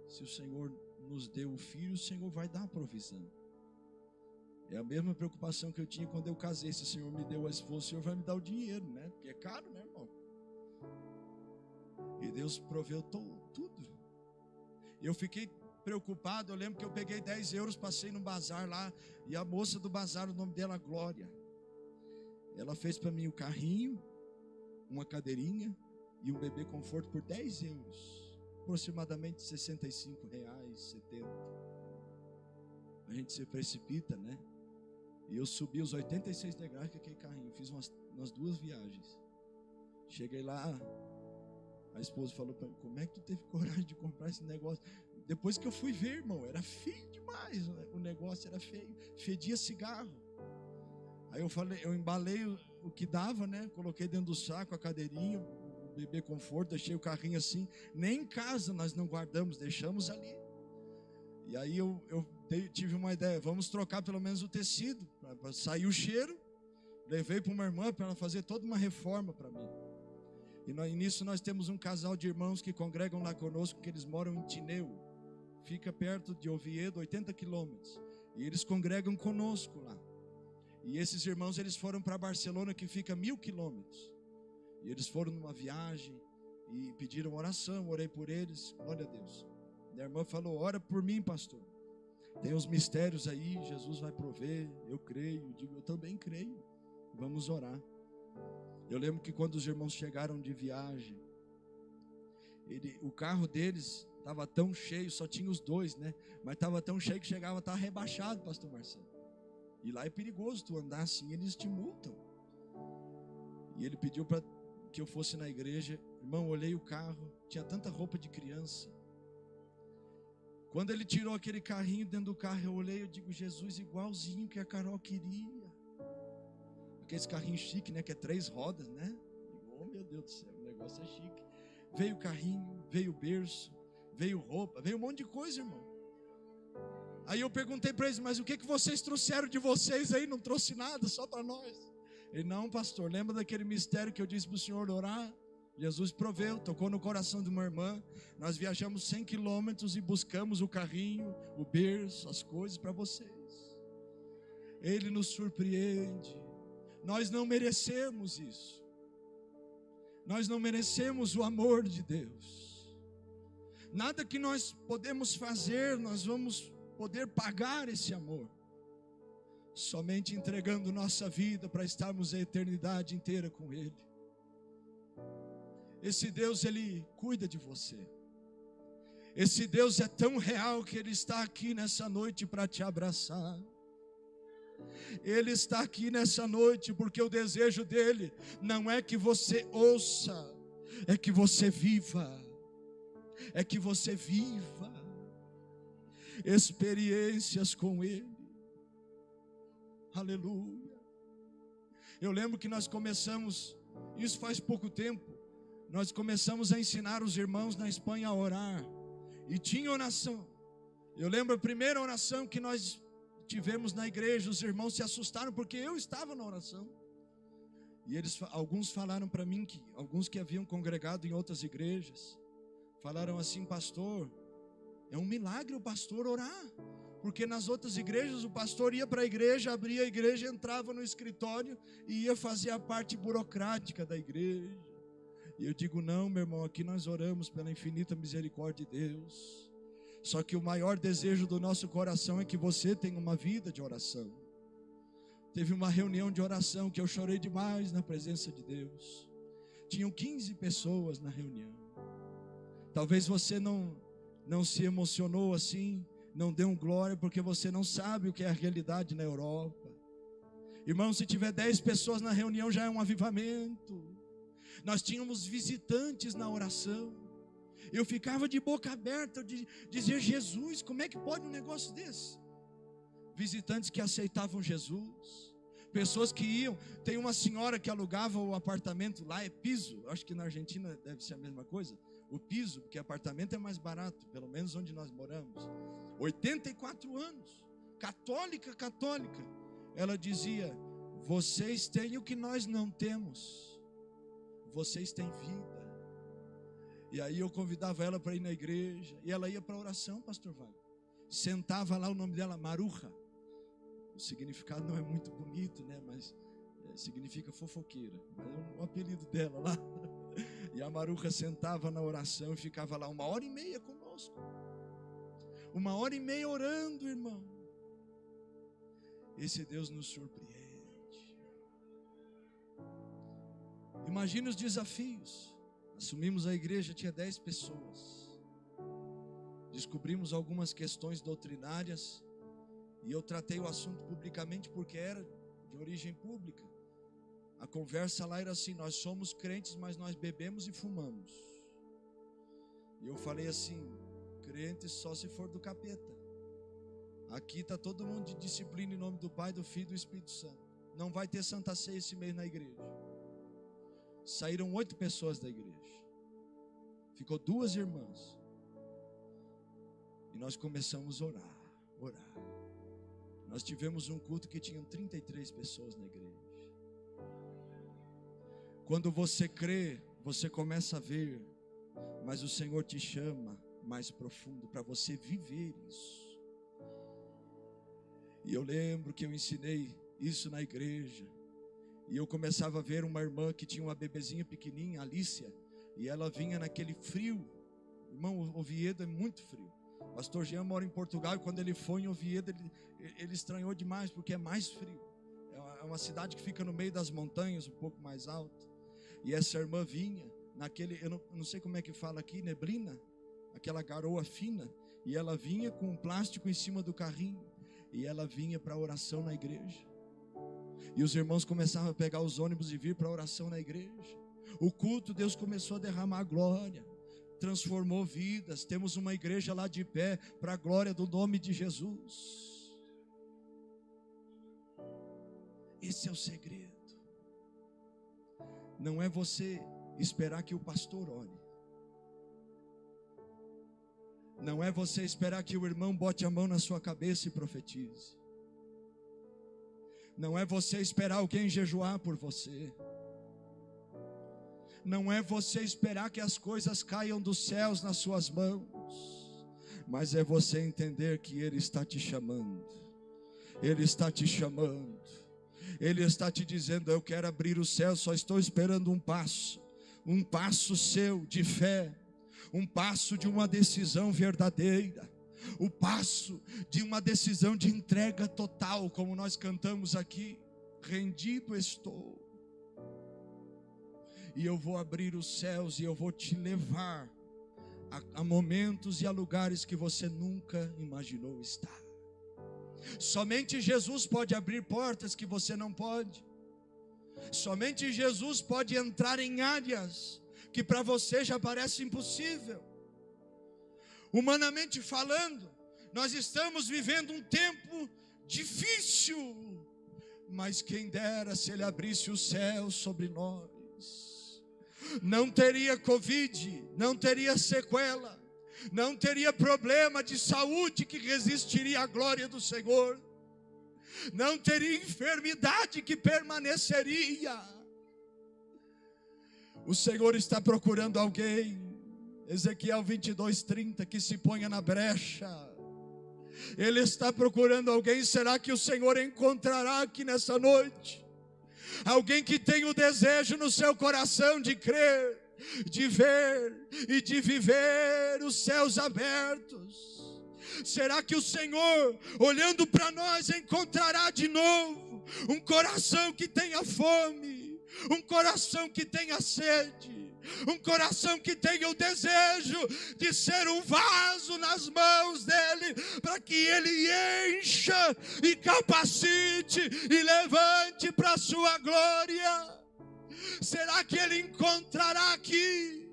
se o Senhor nos deu o filho, o Senhor vai dar a provisão. É a mesma preocupação que eu tinha quando eu casei. Se o Senhor me deu a esposa, o Senhor vai me dar o dinheiro, né? Porque é caro, né, irmão? E Deus proveu tudo. Eu fiquei preocupado. Eu lembro que eu peguei 10 euros, passei no bazar lá, e a moça do bazar, o nome dela Glória, ela fez para mim o carrinho, uma cadeirinha e um bebê conforto por 10 euros, aproximadamente R$65, 70. A gente se precipita, né? E eu subi os 86 degraus com aquele carrinho. Fiz umas 2 viagens. Cheguei lá, a esposa falou para mim, como é que tu teve coragem de comprar esse negócio? Depois que eu fui ver, irmão, era feio demais. O negócio era feio, fedia cigarro. Aí eu falei, eu embalei o que dava, né? Coloquei dentro do saco a cadeirinha, o bebê conforto, deixei o carrinho assim. Nem em casa nós não guardamos, deixamos ali. E aí eu tive uma ideia, vamos trocar pelo menos o tecido, para sair o cheiro. Levei para uma irmã para ela fazer toda uma reforma para mim. E nisso nós temos um casal de irmãos que congregam lá conosco, que eles moram em Tineu. Fica perto de Oviedo, 80 quilômetros. E eles congregam conosco lá. E esses irmãos, eles foram para Barcelona, que fica 1000 quilômetros. E eles foram numa viagem e pediram oração, orei por eles. Glória a Deus. Minha irmã falou: ora por mim, pastor. Tem uns mistérios aí, Jesus vai prover. Eu creio. Eu digo: eu também creio. Vamos orar. Eu lembro que quando os irmãos chegaram de viagem, o carro deles estava tão cheio, só tinha os dois, né? Mas estava tão cheio que chegava, estava rebaixado, pastor Marcelo. E lá é perigoso tu andar assim, eles te multam. E ele pediu para que eu fosse na igreja. Irmão, olhei o carro, tinha tanta roupa de criança. Quando ele tirou aquele carrinho dentro do carro, eu olhei, eu digo: Jesus, igualzinho que a Carol queria. Aqueles carrinhos chique, né? Que é 3 rodas, né? Oh, meu Deus do céu, o negócio é chique. Veio o carrinho, veio o berço, veio roupa, veio um monte de coisa, irmão. Aí eu perguntei para eles: mas o que vocês trouxeram de vocês aí? Não trouxe nada, só para nós. Ele: não, pastor, lembra daquele mistério que eu disse para o senhor orar? Jesus proveu, tocou no coração de uma irmã. Nós viajamos 100 quilômetros e buscamos o carrinho, o berço, as coisas para vocês. Ele nos surpreende. Nós não merecemos isso. Nós não merecemos o amor de Deus. Nada que nós podemos fazer, nós vamos poder pagar esse amor. Somente entregando nossa vida para estarmos a eternidade inteira com Ele. Esse Deus, Ele cuida de você. Esse Deus é tão real que Ele está aqui nessa noite para te abraçar. Ele está aqui nessa noite porque o desejo dele não é que você ouça, é que você viva. É que você viva experiências com Ele. Aleluia. Eu lembro que nós começamos, isso faz pouco tempo, nós começamos a ensinar os irmãos na Espanha a orar. E tinha oração. Eu lembro a primeira oração que nós tivemos na igreja, os irmãos se assustaram porque eu estava na oração. E alguns falaram para mim, alguns que haviam congregado em outras igrejas, falaram assim: pastor, é um milagre o pastor orar. Porque nas outras igrejas o pastor ia para a igreja, abria a igreja, entrava no escritório e ia fazer a parte burocrática da igreja. E eu digo: não, meu irmão, aqui nós oramos pela infinita misericórdia de Deus. Só que o maior desejo do nosso coração é que você tenha uma vida de oração. Teve uma reunião de oração que eu chorei demais na presença de Deus. Tinham 15 pessoas na reunião. Talvez você não se emocionou assim, não deu glória, porque você não sabe o que é a realidade na Europa. Irmão, se tiver 10 pessoas na reunião já é um avivamento. Nós tínhamos visitantes na oração. Eu ficava de boca aberta, de dizer: Jesus, como é que pode um negócio desse? Visitantes que aceitavam Jesus, pessoas que iam. Tem uma senhora que alugava o apartamento lá, é piso, acho que na Argentina deve ser a mesma coisa, o piso, porque apartamento é mais barato, pelo menos onde nós moramos. 84 anos, católica, ela dizia: vocês têm o que nós não temos, vocês têm vida. E aí eu convidava ela para ir na igreja, e ela ia para a oração, pastor Wagner. Sentava lá, o nome dela Maruja. O significado não é muito bonito, né? Mas significa fofoqueira. Mas é o apelido dela lá. E a Maruja sentava na oração e ficava lá 1h30 conosco. 1h30 orando, irmão. Esse Deus nos surpreende. Imagine os desafios. Assumimos a igreja, tinha 10 pessoas. Descobrimos algumas questões doutrinárias. E eu tratei o assunto publicamente porque era de origem pública. A conversa lá era assim: nós somos crentes, mas nós bebemos e fumamos. E eu falei assim: crentes só se for do capeta. Aqui está todo mundo de disciplina em nome do Pai, do Filho e do Espírito Santo. Não vai ter Santa Ceia esse mês na igreja. Saíram 8 pessoas da igreja. Ficou 2 irmãs. E nós começamos a orar. Nós tivemos um culto que tinham 33 pessoas na igreja. Quando você crê, você começa a ver, mas o Senhor te chama mais profundo para você viver isso. E eu lembro que eu ensinei isso na igreja, e eu começava a ver uma irmã que tinha uma bebezinha pequenininha, Alícia, e ela vinha naquele frio. Irmão, Oviedo é muito frio. Pastor Jean mora em Portugal, e quando ele foi em Oviedo, ele estranhou demais, porque é mais frio. É uma cidade que fica no meio das montanhas, um pouco mais alta. E essa irmã vinha naquele, eu não sei como é que fala aqui, neblina, aquela garoa fina, e ela vinha com um plástico em cima do carrinho, e ela vinha para a oração na igreja. E os irmãos começavam a pegar os ônibus e vir para a oração na igreja. O culto, Deus começou a derramar glória, transformou vidas. Temos uma igreja lá de pé, para a glória do nome de Jesus. Esse é o segredo. Não é você esperar que o pastor ore. Não é você esperar que o irmão bote a mão na sua cabeça e profetize. Não é você esperar alguém jejuar por você. Não é você esperar que as coisas caiam dos céus nas suas mãos. Mas é você entender que Ele está te chamando. Ele está te chamando. Ele está te dizendo: eu quero abrir o céu, só estou esperando um passo seu de fé, um passo de uma decisão verdadeira, o passo de uma decisão de entrega total, como nós cantamos aqui: rendido estou, e eu vou abrir os céus, e eu vou te levar a momentos e a lugares que você nunca imaginou estar. Somente Jesus pode abrir portas que você não pode. Somente Jesus pode entrar em áreas que para você já parece impossível. Humanamente falando, nós estamos vivendo um tempo difícil, mas quem dera se Ele abrisse o céu sobre nós. Não teria Covid, não teria sequela, não teria problema de saúde que resistiria à glória do Senhor, não teria enfermidade que permaneceria. O Senhor está procurando alguém, Ezequiel 22:30, que se ponha na brecha. Ele está procurando alguém. Será que o Senhor encontrará aqui nessa noite alguém que tem o desejo no seu coração de crer, de ver e de viver os céus abertos? Será que o Senhor, olhando para nós, encontrará de novo um coração que tenha fome, um coração que tenha sede, um coração que tenha o desejo de ser um vaso nas mãos dEle, para que Ele encha e capacite e levante para a sua glória? Será que Ele encontrará aqui?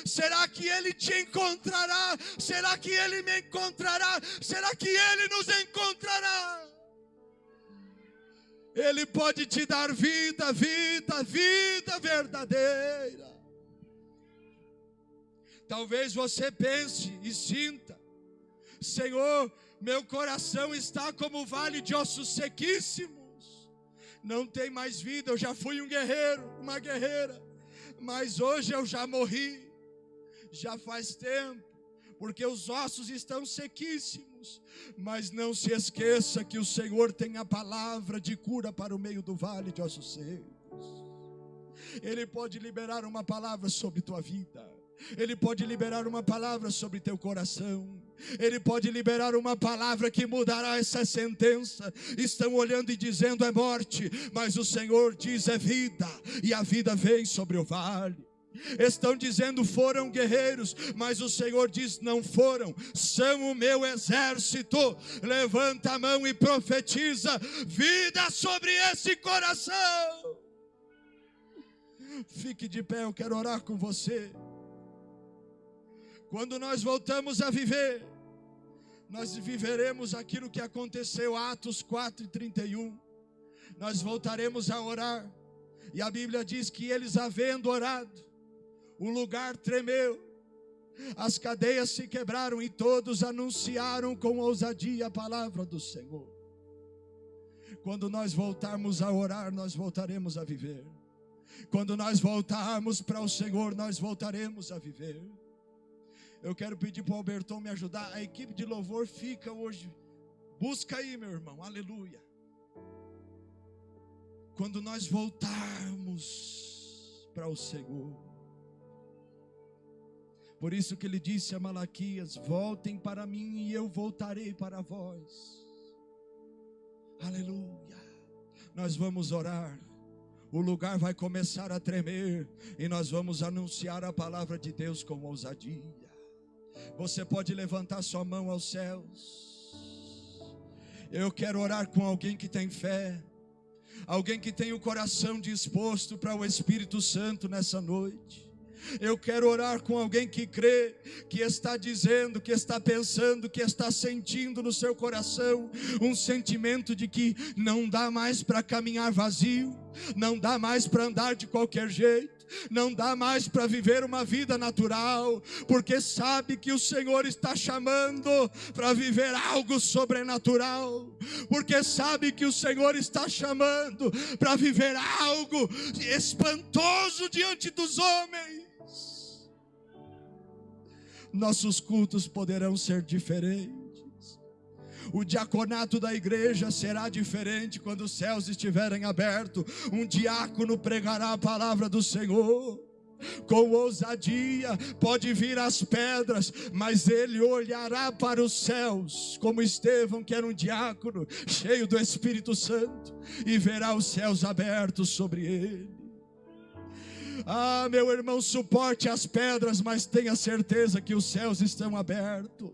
Será que Ele te encontrará? Será que Ele me encontrará? Será que Ele nos encontrará? Ele pode te dar vida, vida, vida verdadeira. Talvez você pense e sinta: Senhor, meu coração está como o vale de ossos sequíssimos. Não tem mais vida, eu já fui um guerreiro, uma guerreira, mas hoje eu já morri. Já faz tempo, porque os ossos estão sequíssimos. Mas não se esqueça que o Senhor tem a palavra de cura para o meio do vale de ossos secos. Ele pode liberar uma palavra sobre tua vida. Ele pode liberar uma palavra sobre teu coração. Ele pode liberar uma palavra que mudará essa sentença. Estão olhando e dizendo é morte, mas o Senhor diz é vida, e a vida vem sobre o vale. Estão dizendo foram guerreiros, mas o Senhor diz não foram, são o meu exército. Levanta a mão e profetiza vida sobre esse coração. Fique de pé, eu quero orar com você. Quando nós voltamos a viver, nós viveremos aquilo que aconteceu, Atos 4:31. Nós voltaremos a orar, e a Bíblia diz que eles, havendo orado, o lugar tremeu, as cadeias se quebraram e todos anunciaram com ousadia a palavra do Senhor. Quando nós voltarmos a orar, nós voltaremos a viver. Quando nós voltarmos para o Senhor, nós voltaremos a viver. Eu quero pedir para o Alberton me ajudar. A equipe de louvor fica hoje. Busca aí, meu irmão, aleluia. Quando nós voltarmos para o Senhor. Por isso que ele disse a Malaquias: voltem para mim e eu voltarei para vós. Aleluia. Nós vamos orar. O lugar vai começar a tremer e nós vamos anunciar a palavra de Deus com ousadia. Você pode levantar sua mão aos céus. Eu quero orar com alguém que tem fé, alguém que tem o coração disposto para o Espírito Santo nessa noite. Eu quero orar com alguém que crê, que está dizendo, que está pensando, que está sentindo no seu coração um sentimento de que não dá mais para caminhar vazio, não dá mais para andar de qualquer jeito, não dá mais para viver uma vida natural, porque sabe que o Senhor está chamando para viver algo sobrenatural, porque sabe que o Senhor está chamando para viver algo espantoso diante dos homens. Nossos cultos poderão ser diferentes. O diaconato da igreja será diferente quando os céus estiverem abertos. Um diácono pregará a palavra do Senhor com ousadia. Pode vir as pedras, mas ele olhará para os céus, como Estevão, que era um diácono cheio do Espírito Santo, e verá os céus abertos sobre ele. Ah, meu irmão, suporte as pedras, mas tenha certeza que os céus estão abertos.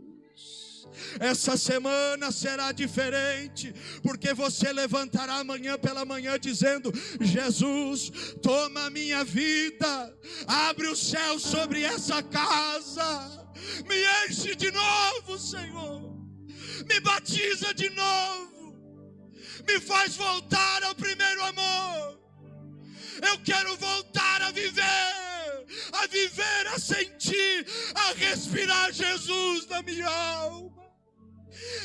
Essa semana será diferente, porque você levantará amanhã pela manhã dizendo: Jesus, toma a minha vida, abre o céu sobre essa casa, me enche de novo, Senhor, me batiza de novo, me faz voltar ao primeiro amor. Eu quero voltar a viver, a sentir, a respirar Jesus na minha alma.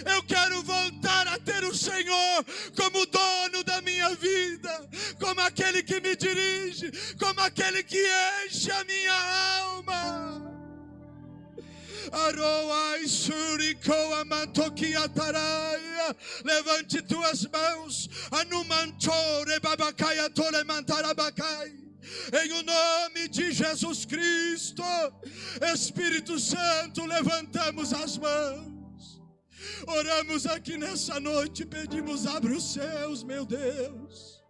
Eu quero voltar a ter o Senhor como dono da minha vida, como aquele que me dirige, como aquele que enche a minha alma. Levante tuas mãos. Em o nome de Jesus Cristo, Espírito Santo, levantamos as mãos. Oramos aqui nessa noite, pedimos: abre os céus, meu Deus.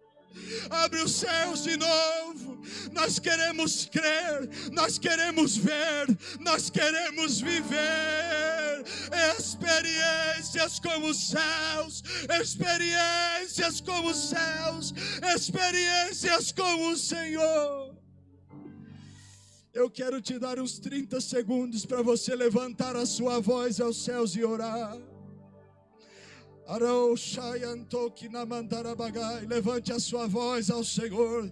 Abre os céus de novo. Nós queremos crer, nós queremos ver, nós queremos viver experiências com os céus, experiências com os céus, experiências com o Senhor. Eu quero te dar uns 30 segundos para você levantar a sua voz aos céus e orar. Levante a sua voz ao Senhor.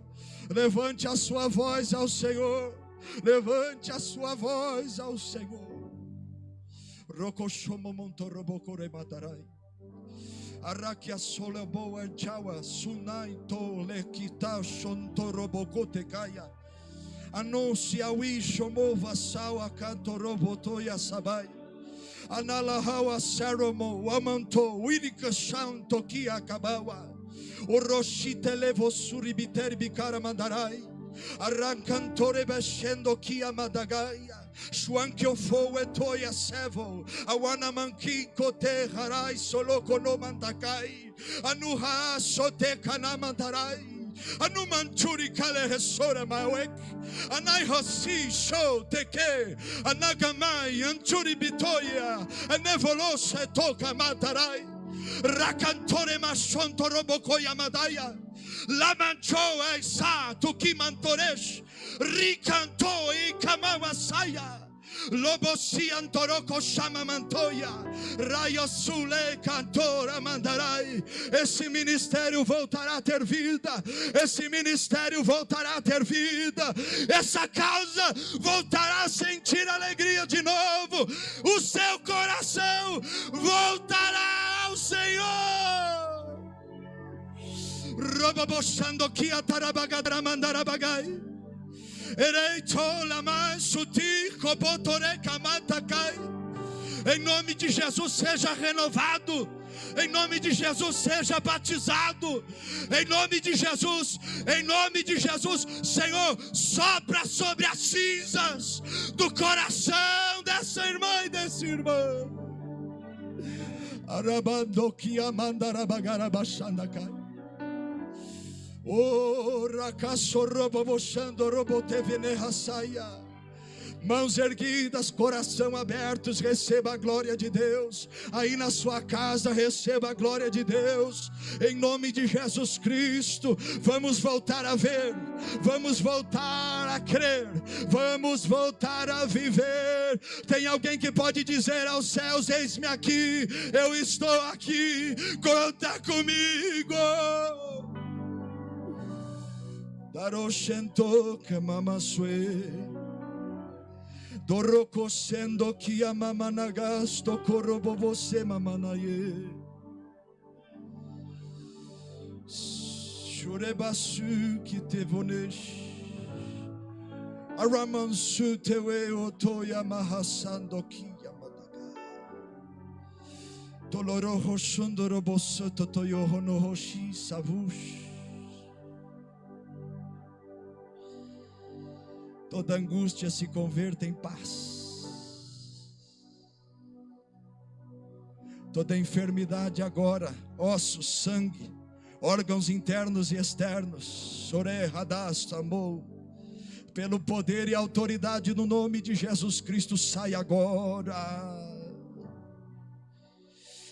Levante a sua voz ao Senhor. Levante a sua voz ao Senhor. Arakia sola boa chawa sunai to lekita shontorobokote kaya. Anuncia wisho mova sawa canto robotoya sabai. Analahawa Saromo, Wamanto, Wirika Shanto Kia Kabawa, Oroshite Levo Suribiter Bikara Mandarai, Arrancantore Beshendo Kia Madagaya, Shuankyo Foe Toya Sevo, Awana Manki Kote Harai Soloko no Mantakai, Anuha Sote Kanamantarai. Anumanturi kale hesora mawek, anai hosi show teke, anagamai anturi bitoya, anevolose toka matarai, rakantore masonto robokoya madaya, la mancho sa tuki mantoresh, rikanto e kamawa saya. Lobosi antoroko chama mantoia, raio sule cantora mandarai. Esse ministério voltará a ter vida. Esse ministério voltará a ter vida. Essa casa voltará a sentir alegria de novo. O seu coração voltará ao Senhor. Roboboshando kia tarabagadra mandarabagai. Ereito lama suti kobotore kamatakai. Em nome de Jesus, seja renovado. Em nome de Jesus, seja batizado. Em nome de Jesus, Senhor, sopra sobre as cinzas do coração dessa irmã e desse irmão. Arabandokia mandarabagarabaxandakai. Oh, racassoroboboxando robotevenerraçaia. Mãos erguidas, coração abertos, receba a glória de Deus. Aí na sua casa, receba a glória de Deus. Em nome de Jesus Cristo, vamos voltar a ver, vamos voltar a crer, vamos voltar a viver. Tem alguém que pode dizer aos céus: eis-me aqui, eu estou aqui, conta comigo. Daroshento kamamasue. Doroko sendo que a mamanagasto corobo você mamanaye. Churebasu que te vonesh. Aramansu tewe otoya mahasando que yamadaga. Toloroho shundoroboso totoyoho no hoshi savush. Toda angústia se converta em paz. Toda enfermidade agora, ossos, sangue, órgãos internos e externos, Sore Hadas Amou, pelo poder e autoridade no nome de Jesus Cristo, sai agora.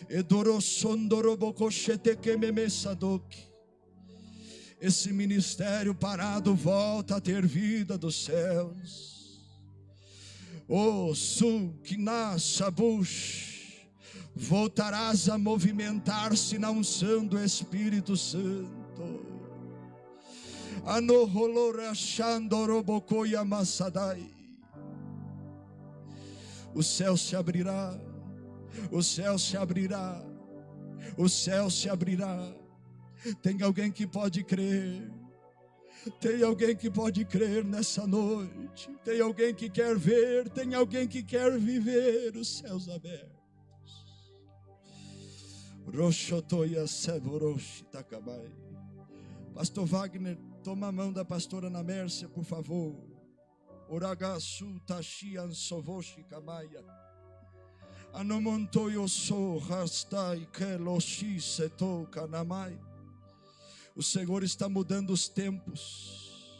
Edorossondorobocochetequememesadoque. Esse ministério parado volta a ter vida dos céus. Oh, Sukinashabush, voltarás a movimentar-se na unção do Espírito Santo. Anoholorashandorobokoyamasadai. O céu se abrirá, o céu se abrirá, o céu se abrirá. Tem alguém que pode crer. Tem alguém que pode crer nessa noite. Tem alguém que quer ver. Tem alguém que quer viver os céus abertos. Roshotoya Sevoroshi Takabai. Pastor Wagner, toma a mão da pastora Ana Mércia, por favor. Oragasu Tashian Sovoshi Kamaya. Anomontoyo so Rastai Keloshi Seto Kanamai. O Senhor está mudando os tempos.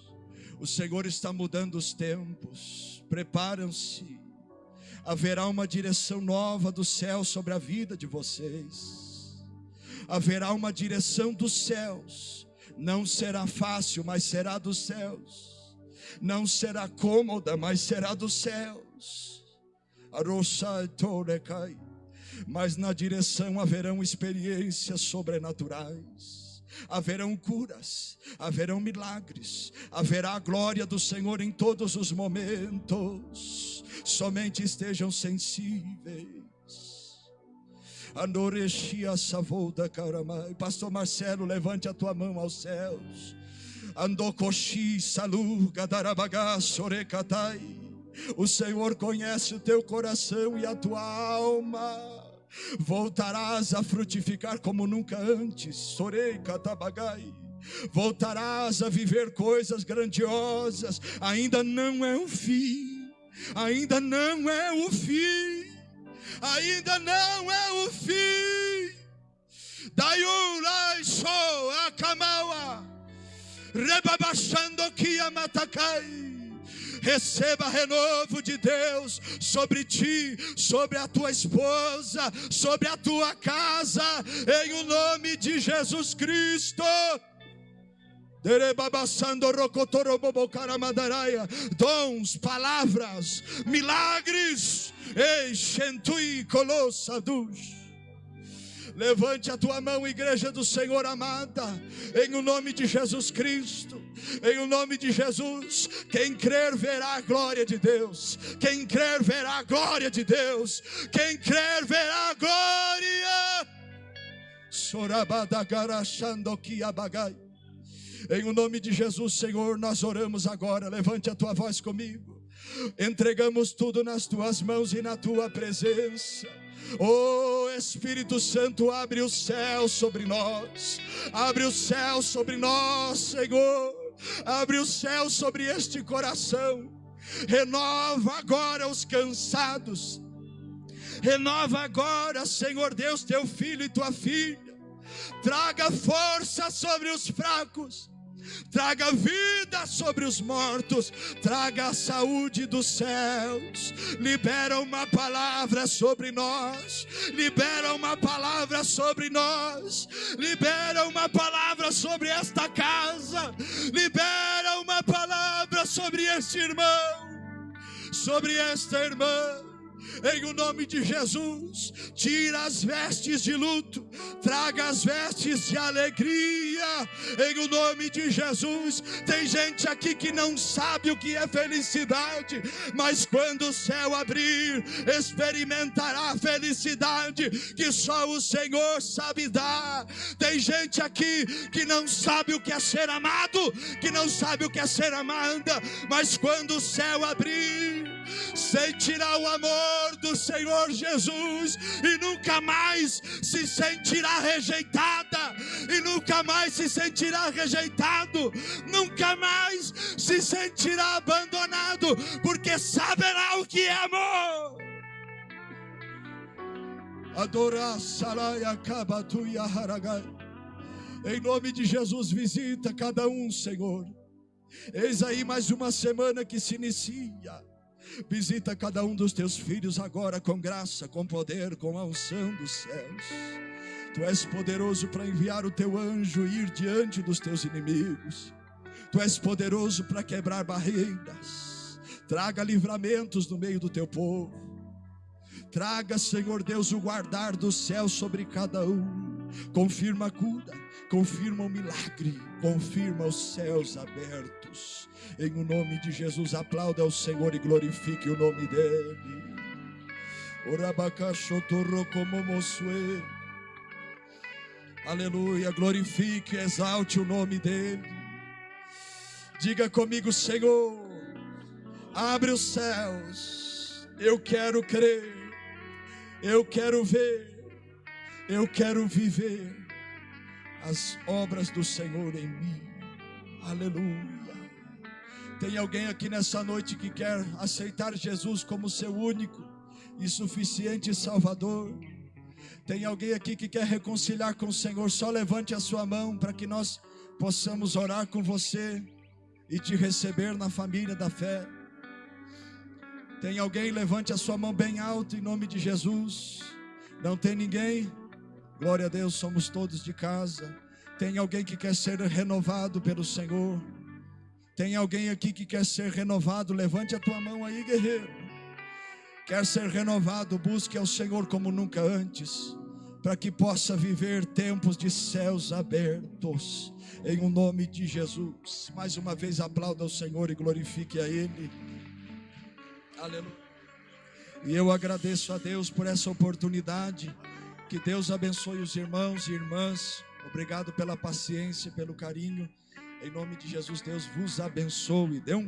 O Senhor está mudando os tempos. Preparam-se. Haverá uma direção nova do céu sobre a vida de vocês. Haverá uma direção dos céus. Não será fácil, mas será dos céus. Não será cômoda, mas será dos céus. Mas na direção haverão experiências sobrenaturais. Haverão curas, haverão milagres, haverá a glória do Senhor em todos os momentos. Somente estejam sensíveis. Andoreshia Savolda Karamai. Pastor Marcelo, levante a tua mão aos céus. Andokoshi Salu Gadarabaga Sorekatai. O Senhor conhece o teu coração e a tua alma. Voltarás a frutificar como nunca antes. Sorei Katabagai. Voltarás a viver coisas grandiosas. Ainda não é o fim. Ainda não é o fim. Ainda não é o fim. Daiulai so akamawa. Rebabachando kiamatakai. Receba renovo de Deus sobre ti, sobre a tua esposa, sobre a tua casa, em o nome de Jesus Cristo. Dons, palavras, milagres. Levante a tua mão, igreja do Senhor amada, em o nome de Jesus Cristo, em o nome de Jesus. Quem crer verá a glória de Deus. Quem crer verá a glória de Deus. Quem crer verá a glória. Sorabadagarachando kiabagai. Em o nome de Jesus, Senhor, nós oramos agora. Levante a tua voz comigo. Entregamos tudo nas tuas mãos e na tua presença. Oh Espírito Santo, abre o céu sobre nós. Abre o céu sobre nós, Senhor. Abre o céu sobre este coração. Renova agora os cansados. Renova agora, Senhor Deus, teu filho e tua filha. Traga força sobre os fracos. Traga vida sobre os mortos. Traga a saúde dos céus. Libera uma palavra sobre nós. Libera uma palavra sobre nós. Libera uma palavra sobre esta casa. Libera uma palavra sobre este irmão, sobre esta irmã. Em o nome de Jesus, tira as vestes de luto, traga as vestes de alegria. Em o nome de Jesus. Tem gente aqui que não sabe o que é felicidade, mas quando o céu abrir, experimentará a felicidade que só o Senhor sabe dar. Tem gente aqui que não sabe o que é ser amado, que não sabe o que é ser amada, mas quando o céu abrir, sentirá o amor do Senhor Jesus e nunca mais se sentirá rejeitada, e nunca mais se sentirá rejeitado, nunca mais se sentirá abandonado, porque saberá o que é amor. Adorar Saraya Kabatuya Haragai. Em nome de Jesus, visita cada um, Senhor. Eis aí mais uma semana que se inicia. Visita cada um dos teus filhos agora com graça, com poder, com a unção dos céus. Tu és poderoso para enviar o teu anjo e ir diante dos teus inimigos. Tu és poderoso para quebrar barreiras. Traga livramentos no meio do teu povo. Traga, Senhor Deus, o guardar do céu sobre cada um. Confirma a cura, confirma o milagre, confirma os céus abertos. Em o nome de Jesus, aplauda ao Senhor e glorifique o nome dele. Aleluia, glorifique e exalte o nome dele. Diga comigo: Senhor, abre os céus. Eu quero crer, eu quero ver, eu quero viver as obras do Senhor em mim. Aleluia. Tem alguém aqui nessa noite que quer aceitar Jesus como seu único e suficiente Salvador? Tem alguém aqui que quer reconciliar com o Senhor? Só levante a sua mão para que nós possamos orar com você e te receber na família da fé. Tem alguém? Levante a sua mão bem alto em nome de Jesus. Não tem ninguém? Glória a Deus, somos todos de casa. Tem alguém que quer ser renovado pelo Senhor? Tem alguém aqui que quer ser renovado? Levante a tua mão aí, guerreiro. Quer ser renovado? Busque ao Senhor como nunca antes, para que possa viver tempos de céus abertos, em o nome de Jesus. Mais uma vez aplauda ao Senhor e glorifique a Ele. Aleluia. E eu agradeço a Deus por essa oportunidade. Que Deus abençoe os irmãos e irmãs. Obrigado pela paciência, pelo carinho. Em nome de Jesus, Deus vos abençoe. Dê um